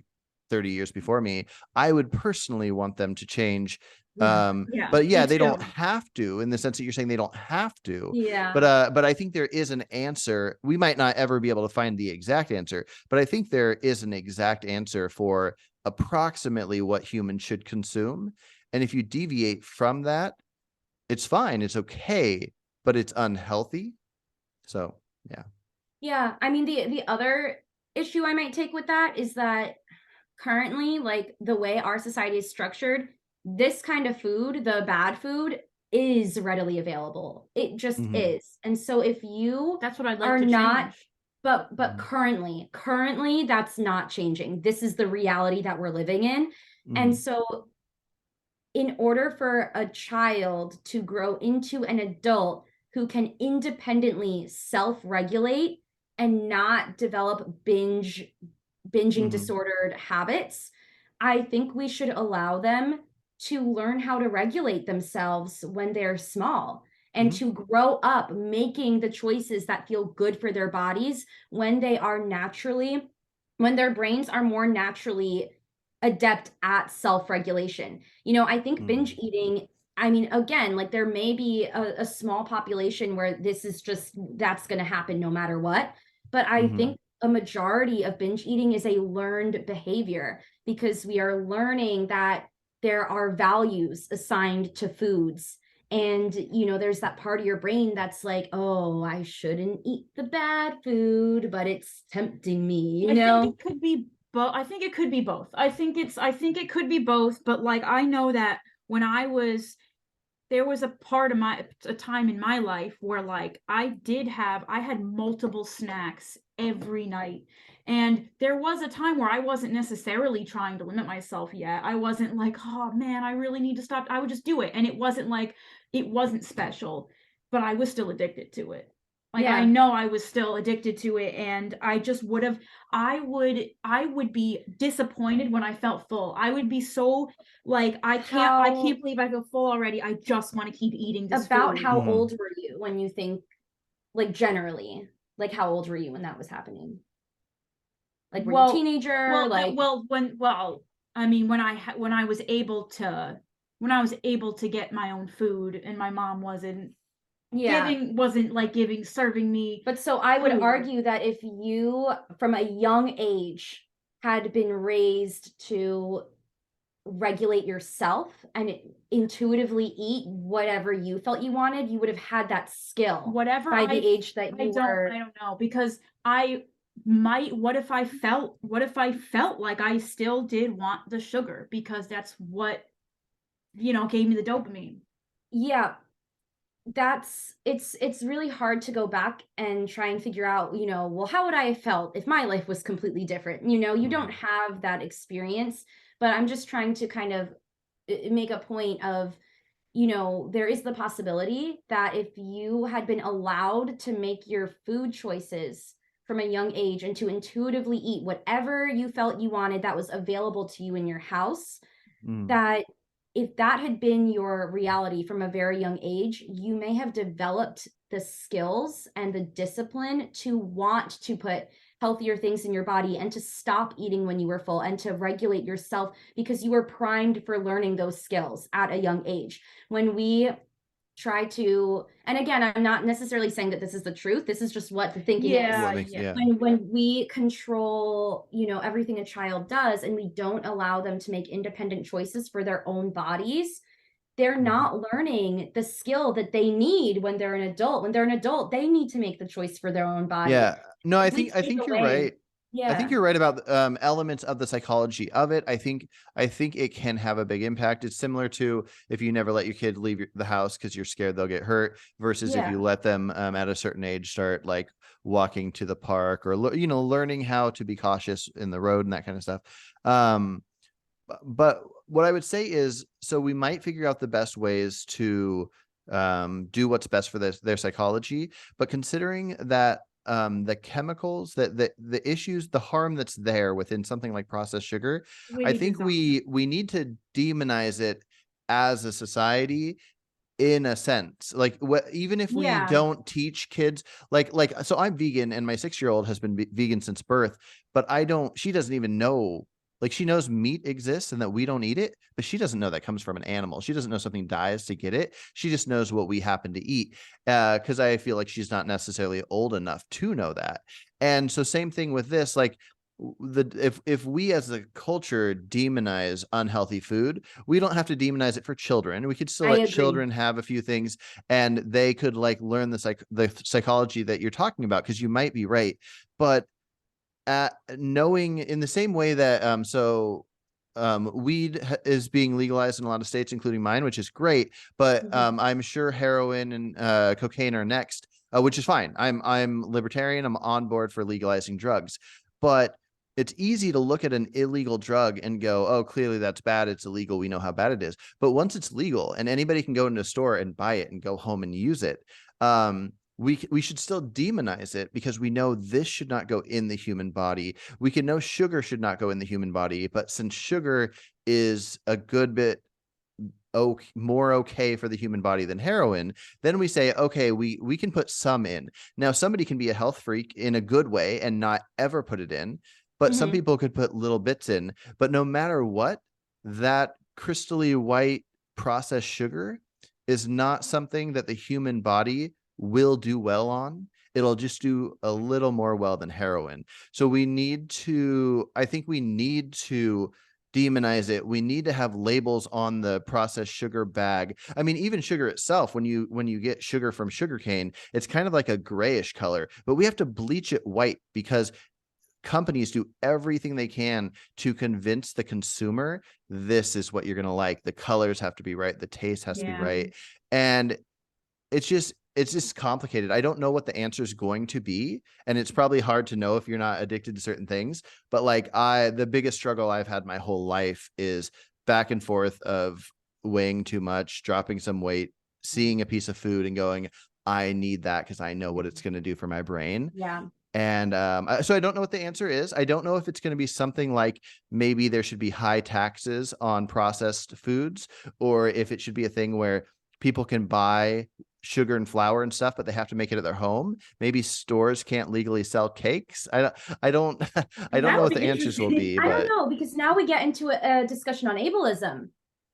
30 years before me, I would personally want them to change. But they don't have to, in the sense that you're saying they don't have to. But I think there is an answer. We might not ever be able to find the exact answer, but I think there is an exact answer for approximately what humans should consume. And if you deviate from that, it's fine, it's okay, but it's unhealthy. So I mean, the other issue I might take with that is that currently, like, the way our society is structured, this kind of food, the bad food, is readily available. It just is. And so if you that's what I'd like to change. But currently that's not changing. This is the reality that we're living in. And so in order for a child to grow into an adult who can independently self-regulate and not develop binging disordered habits, I think we should allow them to learn how to regulate themselves when they're small and to grow up making the choices that feel good for their bodies when their brains are more naturally adept at self-regulation. You know, I think binge eating, I mean, again, like, there may be a small population where that's going to happen no matter what. But I think a majority of binge eating is a learned behavior because we are learning that there are values assigned to foods. And, you know, there's that part of your brain that's like, oh, I shouldn't eat the bad food, but it's tempting me, you know? I think it could be both. I think it could be both. I think it could be both. But, like, I know that when there was a time in my life where, like, I had multiple snacks every night. And there was a time where I wasn't necessarily trying to limit myself yet. I wasn't like, oh man, I really need to stop. I would just do it. And it wasn't special, but I was still addicted to it. Like, I know I was still addicted to it, and I just I would be disappointed when I felt full. I would be so, like, I can't believe I feel full already. I just want to keep eating this food. How old were you when you think, like, generally, like, how old were you when that was happening? Like, were you a teenager? I mean, when I was able to get my own food and my mom wasn't Giving wasn't like serving me. But so I would food. argue that if you, from a young age, had been raised to regulate yourself and intuitively eat whatever you felt you wanted, you would have had that skill Whatever by the age that you were. I don't know, because I might, what if I felt like I still did want the sugar because that's what, gave me the dopamine. Yeah, it's really hard to go back and try and figure out, well, how would I have felt if my life was completely different? You don't have that experience, but I'm just trying to kind of make a point of, there is the possibility that if you had been allowed to make your food choices from a young age and to intuitively eat whatever you felt you wanted that was available to you in your house, that if that had been your reality from a very young age, you may have developed the skills and the discipline to want to put healthier things in your body and to stop eating when you were full and to regulate yourself because you were primed for learning those skills at a young age. When we try to, and again, I'm not necessarily saying that this is the truth, this is just what the thinking is. When we control, everything a child does and we don't allow them to make independent choices for their own bodies, they're not learning the skill that they need when they're an adult. When they're an adult, they need to make the choice for their own body. Yeah, no, I think you're right. Yeah, I think you're right about elements of the psychology of it. I think it can have a big impact. It's similar to if you never let your kid leave the house because you're scared they'll get hurt, versus if you let them at a certain age start like walking to the park or learning how to be cautious in the road and that kind of stuff. But what I would say is, so we might figure out the best ways to do what's best for their psychology, but considering that the chemicals, that the issues, the harm that's there within something like processed sugar, I think we need to demonize it as a society, in a sense. Like, even if we don't teach kids, like so I'm vegan and my 6-year-old has been vegan since birth, but she doesn't even know. Like, she knows meat exists and that we don't eat it, but she doesn't know that comes from an animal. She doesn't know something dies to get it. She just knows what we happen to eat. Because I feel like she's not necessarily old enough to know that. And so same thing with this, like if we as a culture demonize unhealthy food, we don't have to demonize it for children. We could still let children have a few things and they could like learn the psychology that you're talking about, because you might be right. But knowing in the same way that weed is being legalized in a lot of states, including mine, which is great, but I'm sure heroin and cocaine are next, which is fine. I'm libertarian. I'm on board for legalizing drugs, but it's easy to look at an illegal drug and go, oh, clearly that's bad, it's illegal, we know how bad it is. But once it's legal and anybody can go into a store and buy it and go home and use it, we should still demonize it, because we know this should not go in the human body. We can know sugar should not go in the human body, but since sugar is a good bit more okay for the human body than heroin, then we say, okay, we can put some in. Now, somebody can be a health freak in a good way and not ever put it in, but some people could put little bits in. But no matter what, that crystally white processed sugar is not something that the human body will do well on. It'll just do a little more well than heroin. So I think we need to demonize it. We need to have labels on the processed sugar bag. I mean, even sugar itself, when you get sugar from sugarcane, it's kind of like a grayish color, but we have to bleach it white because companies do everything they can to convince the consumer this is what you're going to like. The colors have to be right, the taste has to be right, and it's just complicated. I don't know what the answer is going to be, and it's probably hard to know if you're not addicted to certain things. But like the biggest struggle I've had my whole life is back and forth of weighing too much, dropping some weight, seeing a piece of food and going, I need that because I know what it's going to do for my brain. Yeah. And so I don't know what the answer is. I don't know if it's going to be something like maybe there should be high taxes on processed foods, or if it should be a thing where people can buy sugar and flour and stuff, but they have to make it at their home. Maybe stores can't legally sell cakes. I don't know what the answers will be. I don't know, because now we get into a discussion on ableism.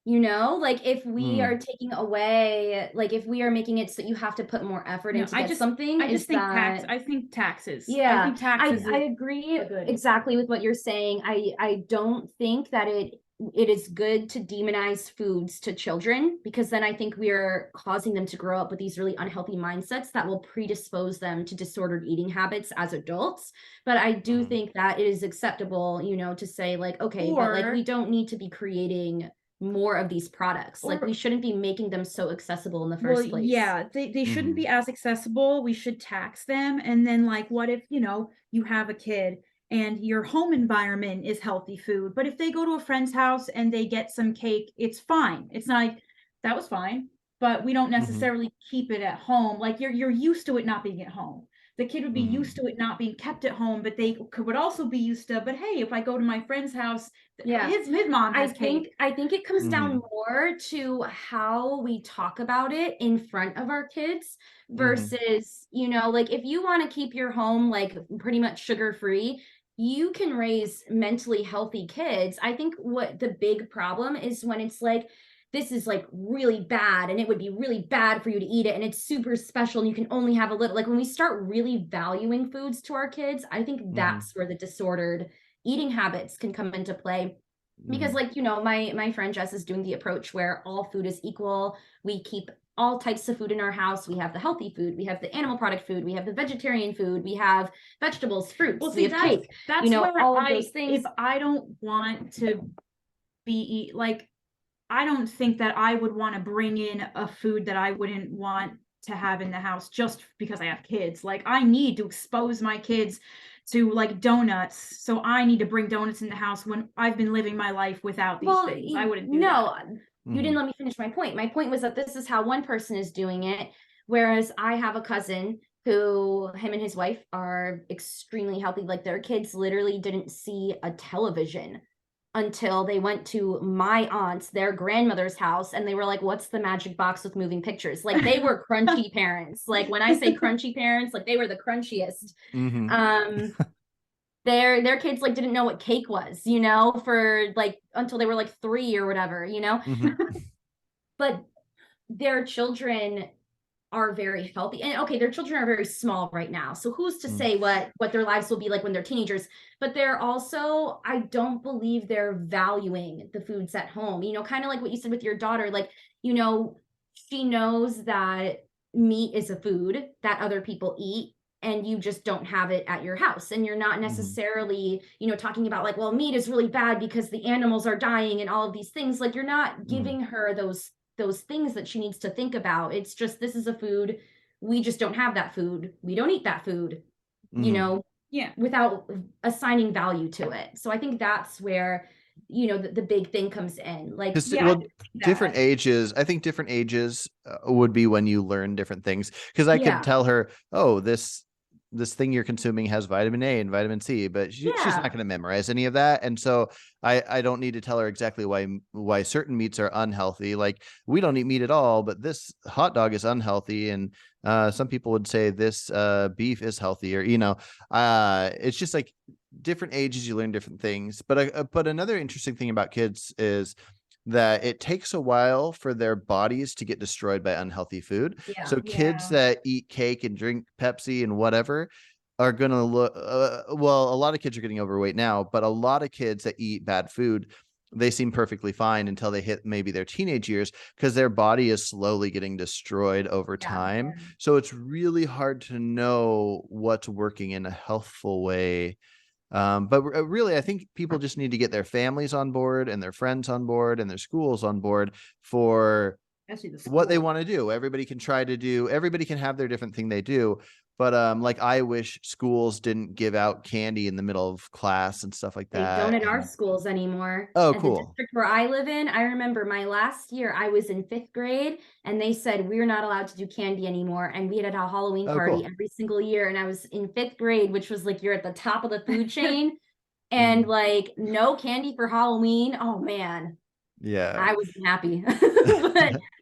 You know, like if we are taking away, like if we are making it so you have to put more effort into get something, I just think taxes. Yeah, I think taxes. I agree exactly with what you're saying. I don't think that it is good to demonize foods to children, because then I think we are causing them to grow up with these really unhealthy mindsets that will predispose them to disordered eating habits as adults. But I do think that it is acceptable, you know, to say like, okay, but like we don't need to be creating more of these products. Like we shouldn't be making them so accessible in the first place. Yeah, they shouldn't be as accessible. We should tax them. And then like, what if, you know, you have a kid and your home environment is healthy food, but if they go to a friend's house and they get some cake, it's fine. It's not like that was fine, but we don't necessarily keep it at home. Like you're used to it not being at home. The kid would be used to it not being kept at home, but they would also be used to, but hey, if I go to my friend's house, his mom has cake. I think it comes down more to how we talk about it in front of our kids versus, you know, like if you want to keep your home like pretty much sugar free, you can raise mentally healthy kids. I think what the big problem is when it's like, this is like really bad and it would be really bad for you to eat it and it's super special and you can only have a little. Like when we start really valuing foods to our kids, I think that's where the disordered eating habits can come into play. Because like, you know, my friend Jess is doing the approach where all food is equal. We keep all types of food in our house. We have the healthy food, we have the animal product food, we have the vegetarian food, we have vegetables, fruits, we have cake. That's, you know, all of those things. If I don't want to be like, I don't think that I would want to bring in a food that I wouldn't want to have in the house just because I have kids. Like I need to expose my kids to like donuts. So I need to bring donuts in the house when I've been living my life without these things. I wouldn't do that. You didn't let me finish my point. My point was that this is how one person is doing it. Whereas I have a cousin who, him and his wife are extremely healthy. Like their kids literally didn't see a television until they went to my aunt's, their grandmother's house, and they were like, what's the magic box with moving pictures? Like they were crunchy parents. Like when I say crunchy parents, like they were the crunchiest. Their kids like didn't know what cake was, you know, for like until they were like 3 or whatever, you know. But their children are very healthy, and okay, their children are very small right now, so who's to say what their lives will be like when they're teenagers. But they're also, I don't believe they're valuing the foods at home, you know, kind of like what you said with your daughter. Like, you know, she knows that meat is a food that other people eat and you just don't have it at your house, and you're not necessarily, you know, talking about like, well, meat is really bad because the animals are dying and all of these things. Like you're not giving her those things that she needs to think about. It's just, this is a food, we just don't have that food, we don't eat that food, you know, without assigning value to it. So I think that's where, you know, the big thing comes in. Like different ages, I think different ages would be when you learn different things, because I could tell her, oh, this thing you're consuming has vitamin A and vitamin C, but she's not going to memorize any of that. And so I don't need to tell her exactly why certain meats are unhealthy. Like we don't eat meat at all, but this hot dog is unhealthy. And some people would say this beef is healthier, you know. It's just like different ages, you learn different things. But another interesting thing about kids is that it takes a while for their bodies to get destroyed by unhealthy food. So kids that eat cake and drink Pepsi and whatever are going to look, well, a lot of kids are getting overweight now, but a lot of kids that eat bad food, they seem perfectly fine until they hit maybe their teenage years, because their body is slowly getting destroyed over time. So it's really hard to know what's working in a healthful way. But really, I think people just need to get their families on board and their friends on board and their schools on board for what they want to do. Everybody can everybody can have their different thing they do. But like I wish schools didn't give out candy in the middle of class and stuff like that. They don't at our schools anymore. Oh, at cool. The district where I live in, I remember my last year, I was in 5th grade, and they said we're not allowed to do candy anymore. And we had a Halloween party every single year. And I was in 5th grade, which was like, you're at the top of the food chain. And like, no candy for Halloween. Oh man. Yeah, I wasn't happy.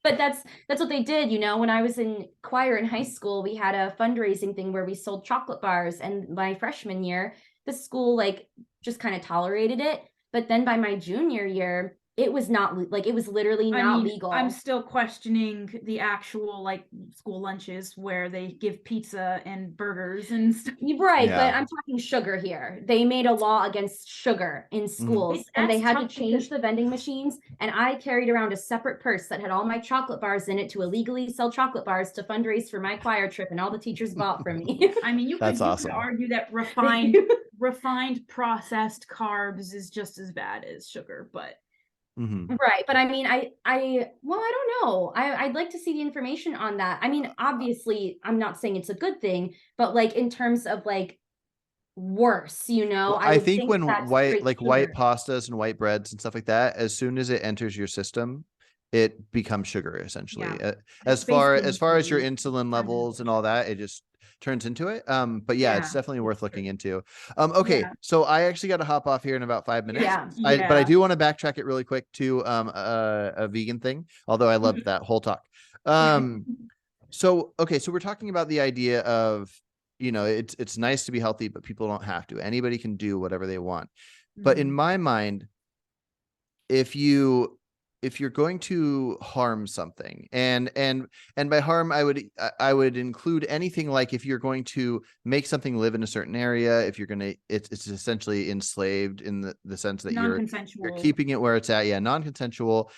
but that's what they did, you know. When I was in choir in high school, we had a fundraising thing where we sold chocolate bars, and my freshman year, the school like just kind of tolerated it. But then by my junior year, it was not like, it was literally not legal. I'm still questioning the actual like school lunches where they give pizza and burgers and stuff. Right, but I'm talking sugar here. They made a law against sugar in schools, and they had to change the vending machines. And I carried around a separate purse that had all my chocolate bars in it to illegally sell chocolate bars to fundraise for my choir trip, and all the teachers bought from me. I mean, you could argue that refined processed carbs is just as bad as sugar, but right. But I mean, well, I don't know. I'd like to see the information on that. I mean, obviously, I'm not saying it's a good thing, but like in terms of like worse, well, I think when white pastas and white breads and stuff like that, as soon as it enters your system, it becomes sugar essentially. As far as your insulin levels and all that, it just turns into it. But yeah, it's definitely worth looking into. Okay, so I actually got to hop off here in about 5 minutes. But I do want to backtrack it really quick to a vegan thing, although I loved that whole talk. So we're talking about the idea of, it's nice to be healthy, but people don't have to. Anybody can do whatever they want. But in my mind, if you're going to harm something, and by harm I would include anything like if you're going to make something live in a certain area, if you're gonna it's essentially enslaved in the sense that you're keeping it where it's at, non-consensual.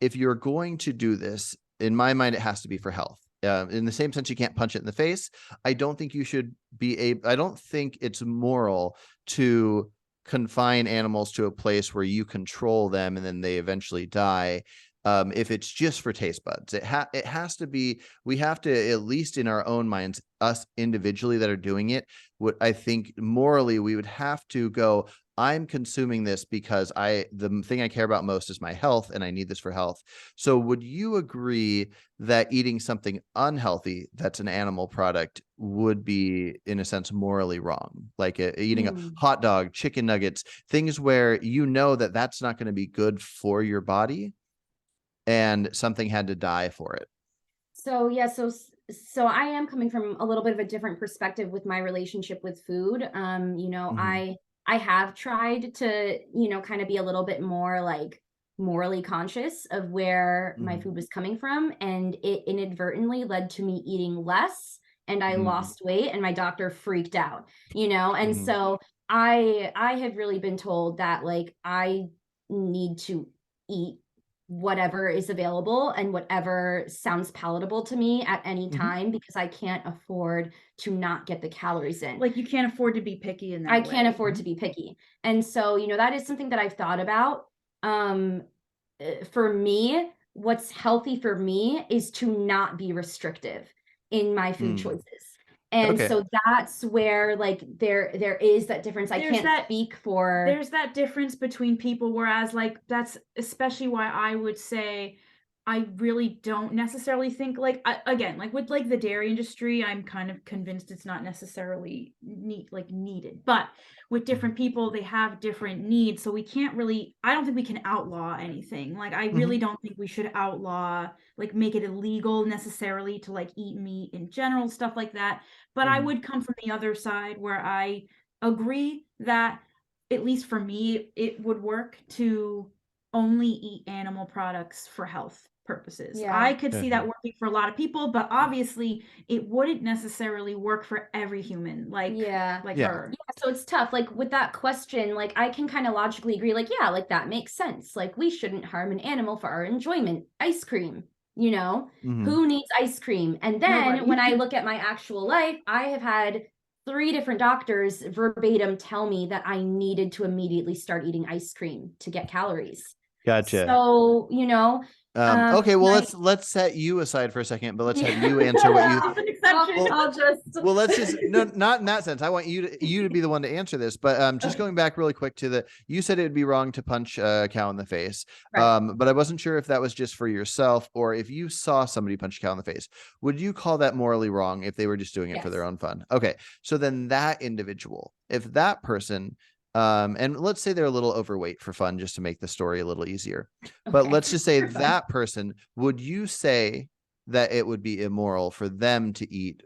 If you're going to do this, in my mind, it has to be for health. In the same sense, you can't punch it in the face. I don't think you should I don't think it's moral to confine animals to a place where you control them and then they eventually die. If it's just for taste buds, it has to be, we have to, at least in our own minds, us individually that are doing it, what I think morally we would have to go, I'm consuming this because the thing I care about most is my health and I need this for health. So would you agree that eating something unhealthy that's an animal product would be, in a sense, morally wrong? Like eating a hot dog, chicken nuggets, things where that's not going to be good for your body and something had to die for it. So I am coming from a little bit of a different perspective with my relationship with food. I have tried to, kind of be a little bit more like morally conscious of where my food was coming from. And it inadvertently led to me eating less, and I lost weight, and my doctor freaked out, and so I have really been told that like I need to eat whatever is available and whatever sounds palatable to me at any time, because I can't afford to not get the calories in. Like you can't afford to be picky in that I can't afford to be picky. And so, that is something that I've thought about. For me, what's healthy for me is to not be restrictive in my food choices. And so that's where like there is that difference. I can't speak for. There's that difference between people, whereas like that's especially why I would say I really don't necessarily think like again, like with like the dairy industry, I'm kind of convinced it's not necessarily needed, but with different people, they have different needs. So we can't really, I don't think we can outlaw anything. Like I really don't think we should outlaw, like make it illegal necessarily to like eat meat in general, stuff like that. But I would come from the other side where I agree that, at least for me, it would work to only eat animal products for health purposes. I could see that working for a lot of people, but obviously it wouldn't necessarily work for every human like her. Yeah, so it's tough. Like with that question, like I can kind of logically agree, like, like that makes sense. Like we shouldn't harm an animal for our enjoyment. Ice cream, who needs ice cream? And then when I look at my actual life, I have had 3 different doctors verbatim tell me that I needed to immediately start eating ice cream to get calories. Gotcha. So, okay, well, let's set you aside for a second, but let's have you answer what you. Well, let's just not in that sense. I want you to be the one to answer this, but just going back really quick to you said it would be wrong to punch a cow in the face, but I wasn't sure if that was just for yourself or if you saw somebody punch a cow in the face. Would you call that morally wrong if they were just doing it for their own fun? Okay, so then that individual, if that person. And let's say they're a little overweight for fun, just to make the story a little easier. But let's just say that person, would you say that it would be immoral for them to eat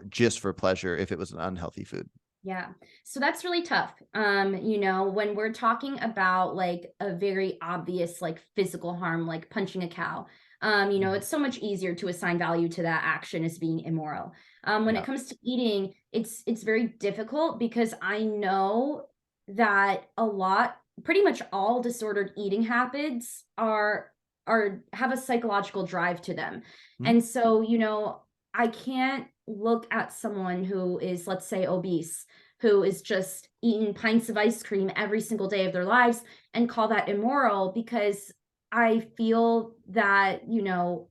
just for pleasure if it was an unhealthy food? Yeah. So that's really tough. You know, when we're talking about like a very obvious like physical harm, like punching a cow, you know, it's so much easier to assign value to that action as being immoral. When Yeah. it comes to eating, it's very difficult because I know that pretty much all disordered eating habits have a psychological drive to them. Mhm. And so, you know, I can't look at someone who is, let's say, obese, who is just eating pints of ice cream every single day of their lives and call that immoral, because I feel that, you know,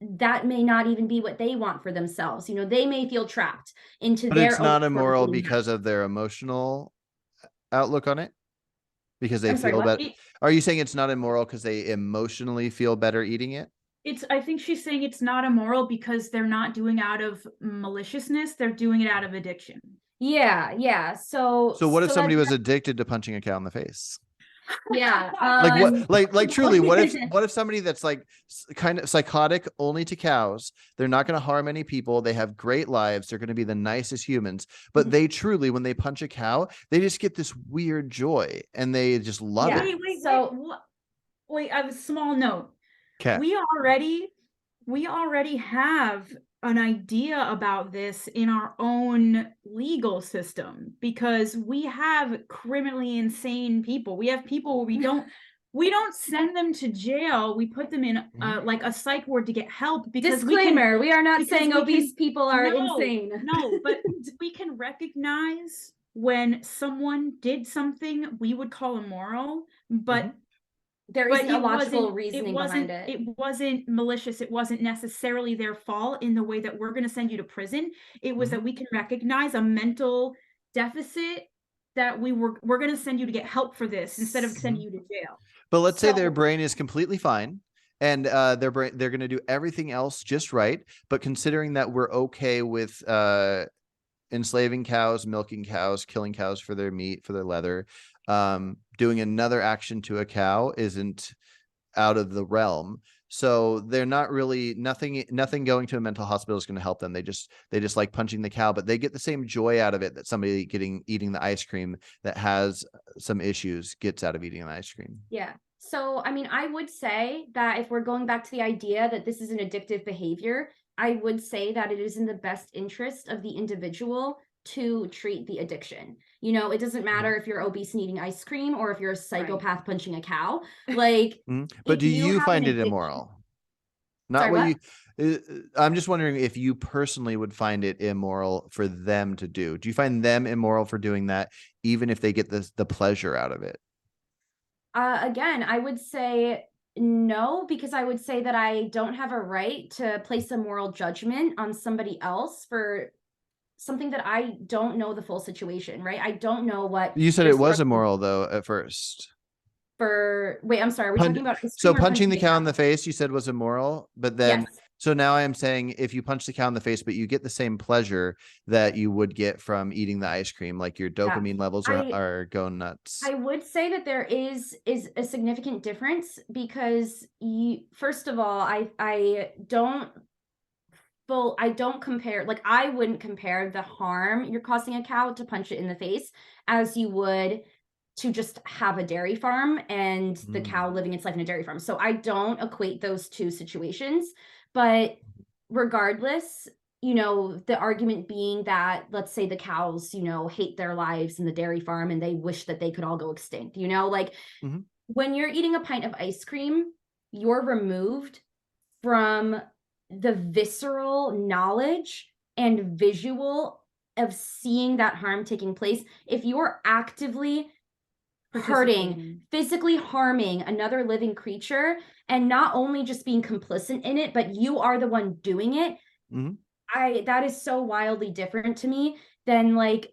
that may not even be what they want for themselves. You know, they may feel trapped into But it's their own not immoral eating because habits. of their emotional outlook on it? Because they I'm sorry, feel what? that. Are you saying it's not immoral because they emotionally feel better eating it? I think she's saying it's not immoral because they're not doing out of maliciousness, they're doing it out of addiction. Yeah, yeah. So So what if that somebody was addicted to punching a cow in the face? yeah. Like what? Like truly, what if somebody that's like kind of psychotic only to cows? They're not going to harm any people. They have great lives. They're going to be the nicest humans. But they truly, when they punch a cow, they just get this weird joy and they just love Yeah. it. Wait, I have a small note. Okay. We already have an idea about this in our own legal system because we have criminally insane people. We have people where we don't send them to jail. We put them in like a psych ward to get help because Disclaimer, we are not because saying we obese can, people are no, insane. no, but we can recognize when someone did something we would call immoral, but There isn't a it logical wasn't reasoning behind it. it wasn't malicious, it wasn't necessarily their fault in the way that we're going to send you to prison. It was that we can recognize a mental deficit that we're going to send you to get help for this instead of sending you to jail. But let's say their So brain is completely fine and they're going to do everything else just right. But considering that we're okay with enslaving cows, milking cows, killing cows for their meat, for their leather, doing another action to a cow isn't out of the realm. So they're not really nothing going to a mental hospital is going to help them. They just like punching the cow, but they get the same joy out of it that somebody eating the ice cream that has some issues gets out of eating the ice cream. yeah. So, I mean, I would say that if we're going back to the idea that this is an addictive behavior, I would say that it is in the best interest of the individual to treat the addiction. You know, it doesn't matter if you're obese and eating ice cream or if you're a psychopath punching a cow. Like, But if do you you have an find it addiction, immoral? Not sorry, what what? you. I'm just wondering if you personally would find it immoral for them to do. Do you find them immoral for doing that, even if they get the pleasure out of it? Again, I would say no, because I would say that I don't have a right to place a moral judgment on somebody else for something that I don't know the full situation, right? I don't know what You said they're it was struggling immoral though at first. for. Wait, I'm sorry. Are we Punch, talking about ice so cream or punching punching the the cow in cow? the face, you said was immoral, but then Yes. so now I am saying if you punch the cow in the face, but you get the same pleasure that you would get from eating the ice cream, like your Yeah. dopamine levels I are going nuts. I would say that there is a significant difference because first of all, I don't compare, like I wouldn't compare the harm you're causing a cow to punch it in the face as you would to just have a dairy farm and the cow living its life in a dairy farm. So I don't equate those two situations. But regardless, you know, the argument being that, let's say the cows, you know, hate their lives in the dairy farm and they wish that they could all go extinct, you know, like when you're eating a pint of ice cream, you're removed from the visceral knowledge and visual of seeing that harm taking place. If you're actively hurting, physically harming another living creature, and not only just being complicit in it, but you are the one doing it, that is so wildly different to me than like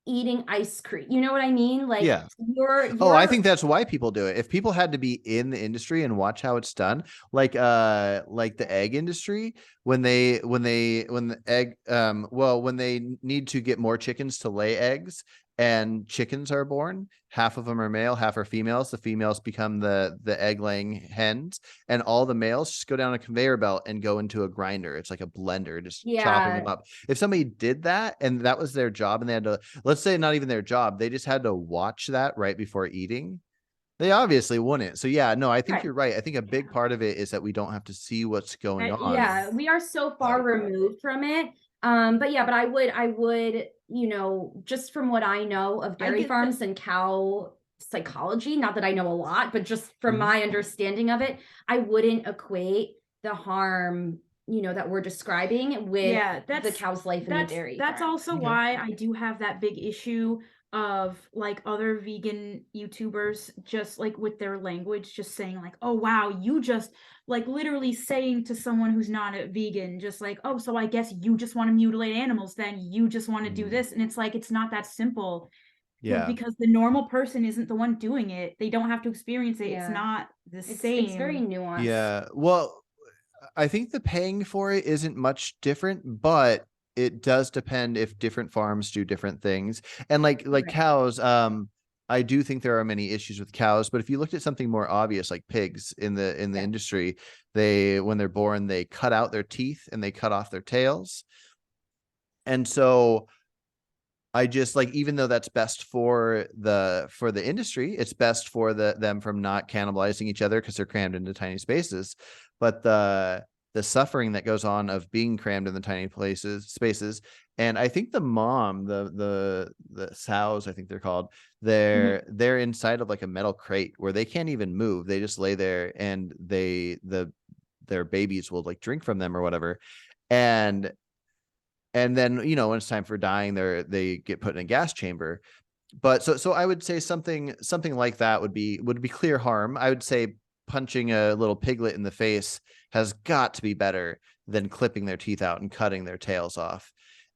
eating ice cream. You know what I mean? Like Yeah. you're Oh, I think that's why people do it. If people had to be in the industry and watch how it's done, like the egg industry, when the egg when they need to get more chickens to lay eggs, and chickens are born. Half of them are male, half are females. The females become the egg laying hens, and all the males just go down a conveyor belt and go into a grinder. It's like a blender, just chopping them up. If somebody did that and that was their job, and they had to, let's say not even their job, they just had to watch that right before eating, they obviously wouldn't. So yeah, no, I think you're right. I think a big part of it is that we don't have to see what's going on. Yeah, we are so far removed from it. But I would, you know, just from what I know of dairy farms and cow psychology, not that I know a lot, but just from my understanding of it, I wouldn't equate the harm, you know, that we're describing with the cow's life in the dairy. That's also why I do have that big issue of like other vegan YouTubers just like with their language, just saying like, oh wow, you just like literally saying to someone who's not a vegan, just like, oh, so I guess you just want to mutilate animals, then you just want to do this. And it's like, it's not that simple. Yeah. Because the normal person isn't the one doing it. They don't have to experience it. It's not the same. It's very nuanced. Yeah. Well, I think the paying for it isn't much different, but it does depend if different farms do different things. And like cows, I do think there are many issues with cows, but if you looked at something more obvious like pigs in the industry, when they're born, they cut out their teeth and they cut off their tails. And so I just like, even though that's best for the industry, it's best for them from not cannibalizing each other because they're crammed into tiny spaces. But the suffering that goes on of being crammed in the tiny spaces. And I think the mom, the sows, I think they're called, they're inside of like a metal crate where they can't even move. They just lay there, and their babies will like drink from them or whatever. And then, you know, when it's time for dying, they get put in a gas chamber. But so I would say something like that would be clear harm. I would say punching a little piglet in the face has got to be better than clipping their teeth out and cutting their tails off.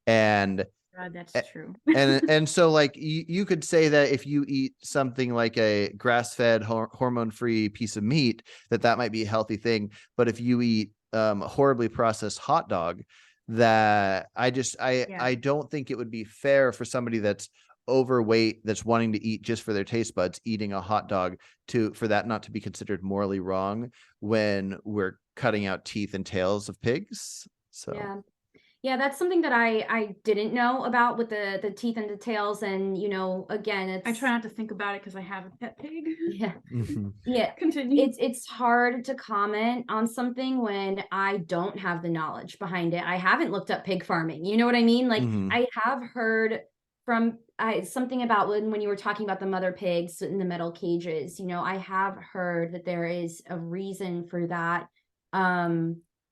And God, that's true. and so like you could say that if you eat something like a grass-fed hormone-free piece of meat, that might be a healthy thing. But if you eat a horribly processed hot dog, that I don't think it would be fair for somebody that's overweight, that's wanting to eat just for their taste buds, eating a hot dog, for that not to be considered morally wrong when we're cutting out teeth and tails of pigs. So yeah, that's something that I didn't know about with the teeth and the tails. And, you know, again, I try not to think about it because I have a pet pig. Yeah. Continue. It's hard to comment on something when I don't have the knowledge behind it. I haven't looked up pig farming. You know what I mean? Like I have heard from something about when you were talking about the mother pigs in the metal cages, you know, I have heard that there is a reason for that.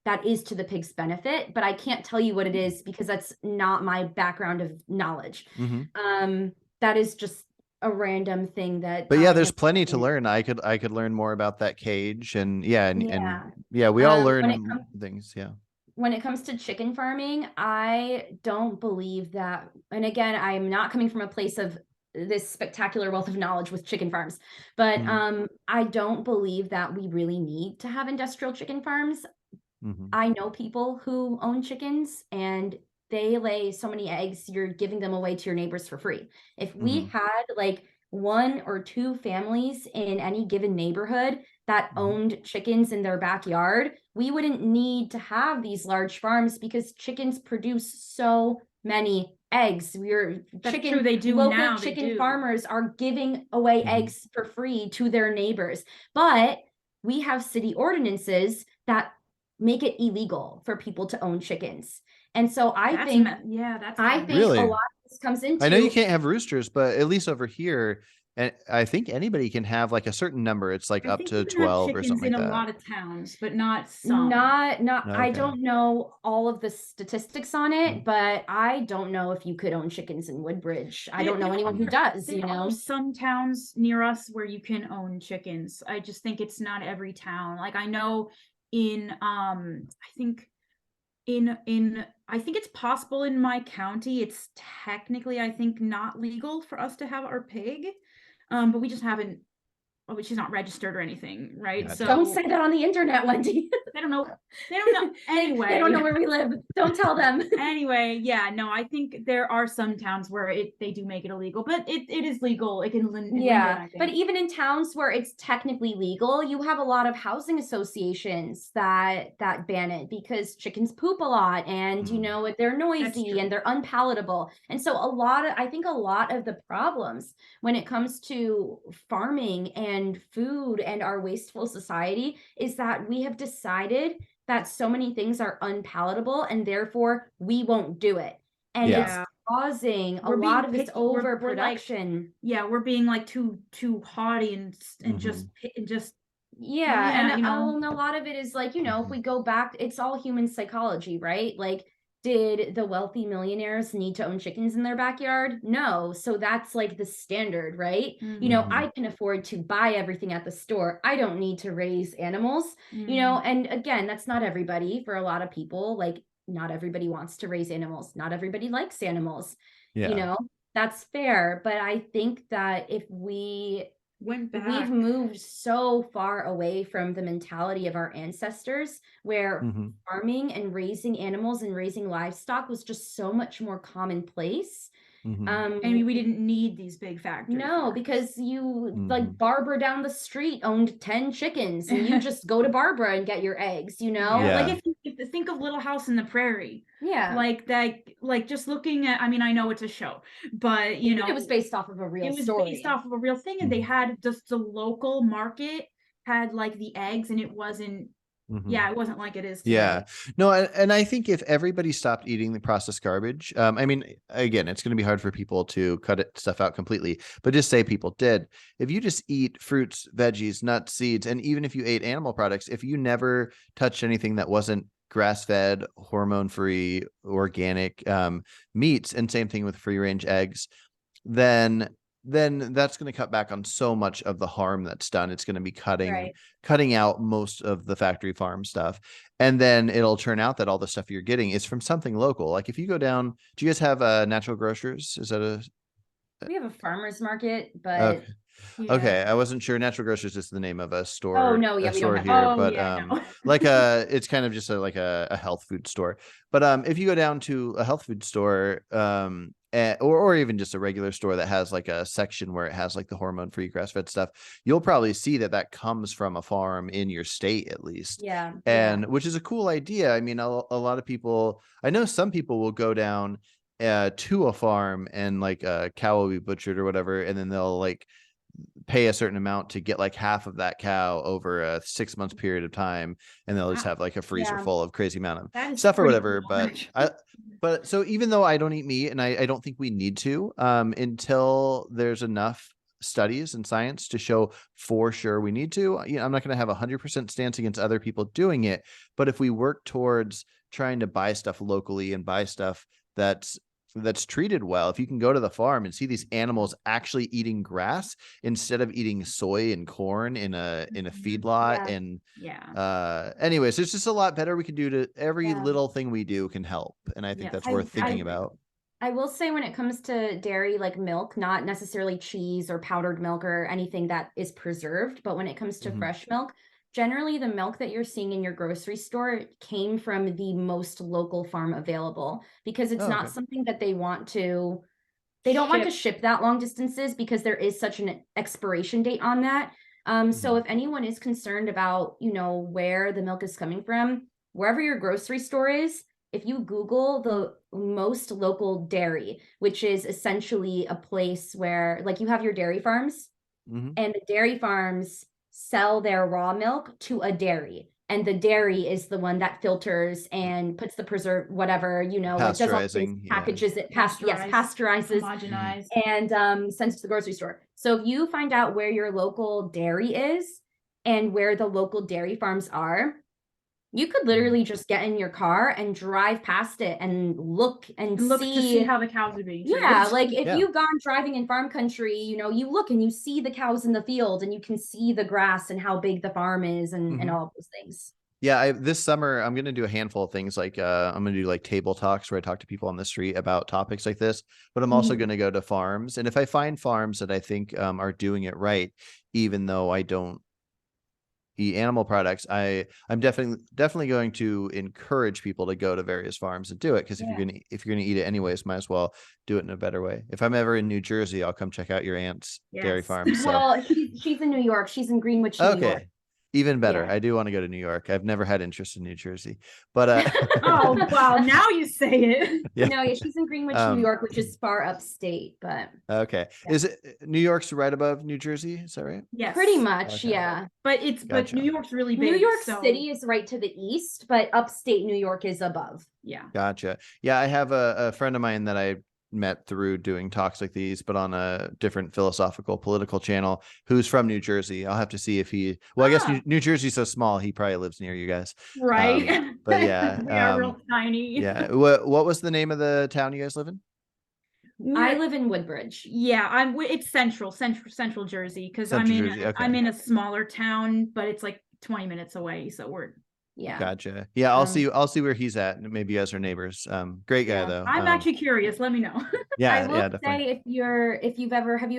That is to the pig's benefit, but I can't tell you what it is because that's not my background of knowledge. That is just a random thing that. But yeah, there's plenty to learn. I could learn more about that cage, and we all learn things. Yeah. When it comes to chicken farming, I don't believe that. And again, I'm not coming from a place of this spectacular wealth of knowledge with chicken farms, but I don't believe that we really need to have industrial chicken farms. I know people who own chickens and they lay so many eggs, you're giving them away to your neighbors for free. If we had like 1 or 2 families in any given neighborhood that owned chickens in their backyard, we wouldn't need to have these large farms because chickens produce so many eggs. Local chicken farmers are giving away eggs for free to their neighbors. But we have city ordinances that make it illegal for people to own chickens. And so I think really? A lot of this comes into. I know you can't have roosters, but at least over here, and I think anybody can have like a certain number. It's like up to 12 or something like that. In a lot of towns, but not some. Not. Okay. I don't know all of the statistics on it, but I don't know if you could own chickens in Woodbridge. I don't know anyone who does. There are some towns near us where you can own chickens. I just think it's not every town. Like I know in I think it's possible in my county. It's technically, I think, not legal for us to have our pig. But we just haven't, she's not registered or anything, right? Yeah, so don't say that on the internet, Wendy. They don't know. They don't know. Anyway, they don't know where we live. Don't tell them. Anyway, yeah, no, I think there are some towns where they do make it illegal, but it is legal. It can linger, but even in towns where it's technically legal, you have a lot of housing associations that ban it because chickens poop a lot, and you know, they're noisy and they're unpalatable. And so I think a lot of the problems when it comes to farming and food and our wasteful society is that we have decided that so many things are unpalatable and therefore we won't do it. And it's causing a lot of this overproduction. We're being like too haughty and just and a lot of it is like, you know, if we go back, it's all human psychology, right? Like, did the wealthy millionaires need to own chickens in their backyard? No. So that's like the standard, right? You know, I can afford to buy everything at the store. I don't need to raise animals, you know, and again, that's not everybody. For a lot of people, like, not everybody wants to raise animals. Not everybody likes animals, you know, that's fair. But I think that if we've moved so far away from the mentality of our ancestors where farming and raising animals and raising livestock was just so much more commonplace. I mean, we didn't need these big factories. No, because you like Barbara down the street owned 10 chickens and you just go to Barbara and get your eggs, you know? Like if you think of Little House in the Prairie. Like that, like just looking at, I mean, I know it's a show, but you know, it was based off of a real story. Based off of a real thing, and they had just the local market had like the eggs, and it wasn't it wasn't like it is today. No, and I think if everybody stopped eating the processed garbage, I mean, again, it's going to be hard for people to cut stuff out completely, but just say people did. If you just eat fruits, veggies, nuts, seeds, and even if you ate animal products, if you never touched anything that wasn't grass-fed, hormone-free, organic meats, and same thing with free-range eggs, then that's going to cut back on so much of the harm that's done. It's going to be cutting out most of the factory farm stuff. And then it'll turn out that all the stuff you're getting is from something local. Like if you go down, do you guys have natural grocers? Is that we have a farmer's market, but okay, I wasn't sure. Natural Grocers is the name of a store. Oh no, we don't have here, but like it's kind of just like a health food store. But if you go down to a health food store, or even just a regular store that has like a section where it has like the hormone-free grass-fed stuff, you'll probably see that comes from a farm in your state at least. And which is a cool idea. I mean, a lot of people, I know some people will go down to a farm and like a cow will be butchered or whatever, and then they'll like pay a certain amount to get like half of that cow over a 6 month period of time, and they'll just have like a freezer full of crazy amount of stuff or whatever. Cool. But so even though I don't eat meat, and I don't think we need to until there's enough studies and science to show for sure we need to, you know, I'm not going to have 100% stance against other people doing it, but if we work towards trying to buy stuff locally and buy stuff that's treated well, if you can go to the farm and see these animals actually eating grass instead of eating soy and corn in a feedlot, and anyways, there's just a lot better we can do. To every little thing we do can help, and I think that's worth thinking about. I will say when it comes to dairy, like milk, not necessarily cheese or powdered milk or anything that is preserved, but when it comes to fresh milk, generally the milk that you're seeing in your grocery store came from the most local farm available, because it's not something that they want to ship that long distances, because there is such an expiration date on that. So if anyone is concerned about, you know, where the milk is coming from, wherever your grocery store is, if you Google the most local dairy, which is essentially a place where like you have your dairy farms, and the dairy farms sell their raw milk to a dairy, and the dairy is the one that filters and puts the whatever, you know, like does all things, packages it, pasteurizes, homogenized, and sends it to the grocery store. So if you find out where your local dairy is and where the local dairy farms are, you could literally just get in your car and drive past it and look to see how the cows are being treated. Like if you've gone driving in farm country, you know, you look and you see the cows in the field, and you can see the grass and how big the farm is, and all of those things. This summer I'm going to do a handful of things. Like I'm going to do like table talks where I talk to people on the street about topics like this, but I'm also going to go to farms. And if I find farms that I think are doing it right, even though I don't eat animal products, I'm definitely going to encourage people to go to various farms and do it, because if you're gonna eat it anyways, might as well do it in a better way. If I'm ever in New Jersey, I'll come check out your aunt's dairy farm. So. Well, she's in New York. She's in Greenwich, New York. Even better. I do want to go to New York. I've never had interest in New Jersey, but oh wow, now you say it. No, she's in Greenwich, New York, which is far upstate, but okay. Is it New York's right above New Jersey? Is that right? Yes, pretty much. Yeah, but but New York's really big. New York City is right to the east, but upstate New York is above. Yeah, gotcha. Yeah, I have a friend of mine that I met through doing talks like these, but on a different philosophical political channel, who's from New Jersey. I'll have to see if he, well, I guess New Jersey's so small, he probably lives near you guys. Right. But yeah. We are real tiny. Yeah. What was the name of the town you guys live in? I live in Woodbridge. Yeah, it's central Jersey, because I'm in a smaller town, but it's like 20 minutes away. So we're Gotcha. Yeah, I'll see where he's at, and maybe you guys are neighbors. Great guy though. I'm actually curious. Let me know. I will say, have you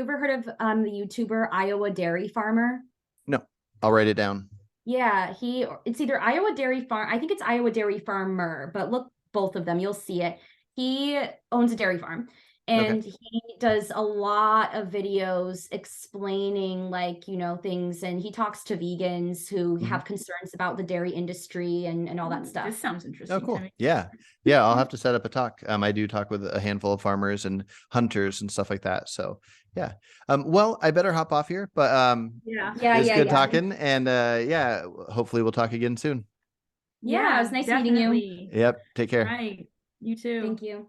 ever heard of the YouTuber Iowa Dairy Farmer? No, I'll write it down. Yeah, it's either Iowa Dairy Farm. I think it's Iowa Dairy Farmer, but look both of them, you'll see it. He owns a dairy farm. And he does a lot of videos explaining, like, things, and he talks to vegans who have concerns about the dairy industry and all that stuff. This sounds interesting. Oh, cool. Yeah. I'll have to set up a talk. I do talk with a handful of farmers and hunters and stuff like that. So yeah. Well, I better hop off here, but it's good talking, and hopefully we'll talk again soon. Yeah, it was nice meeting you. Yep. Take care. Right. You too. Thank you.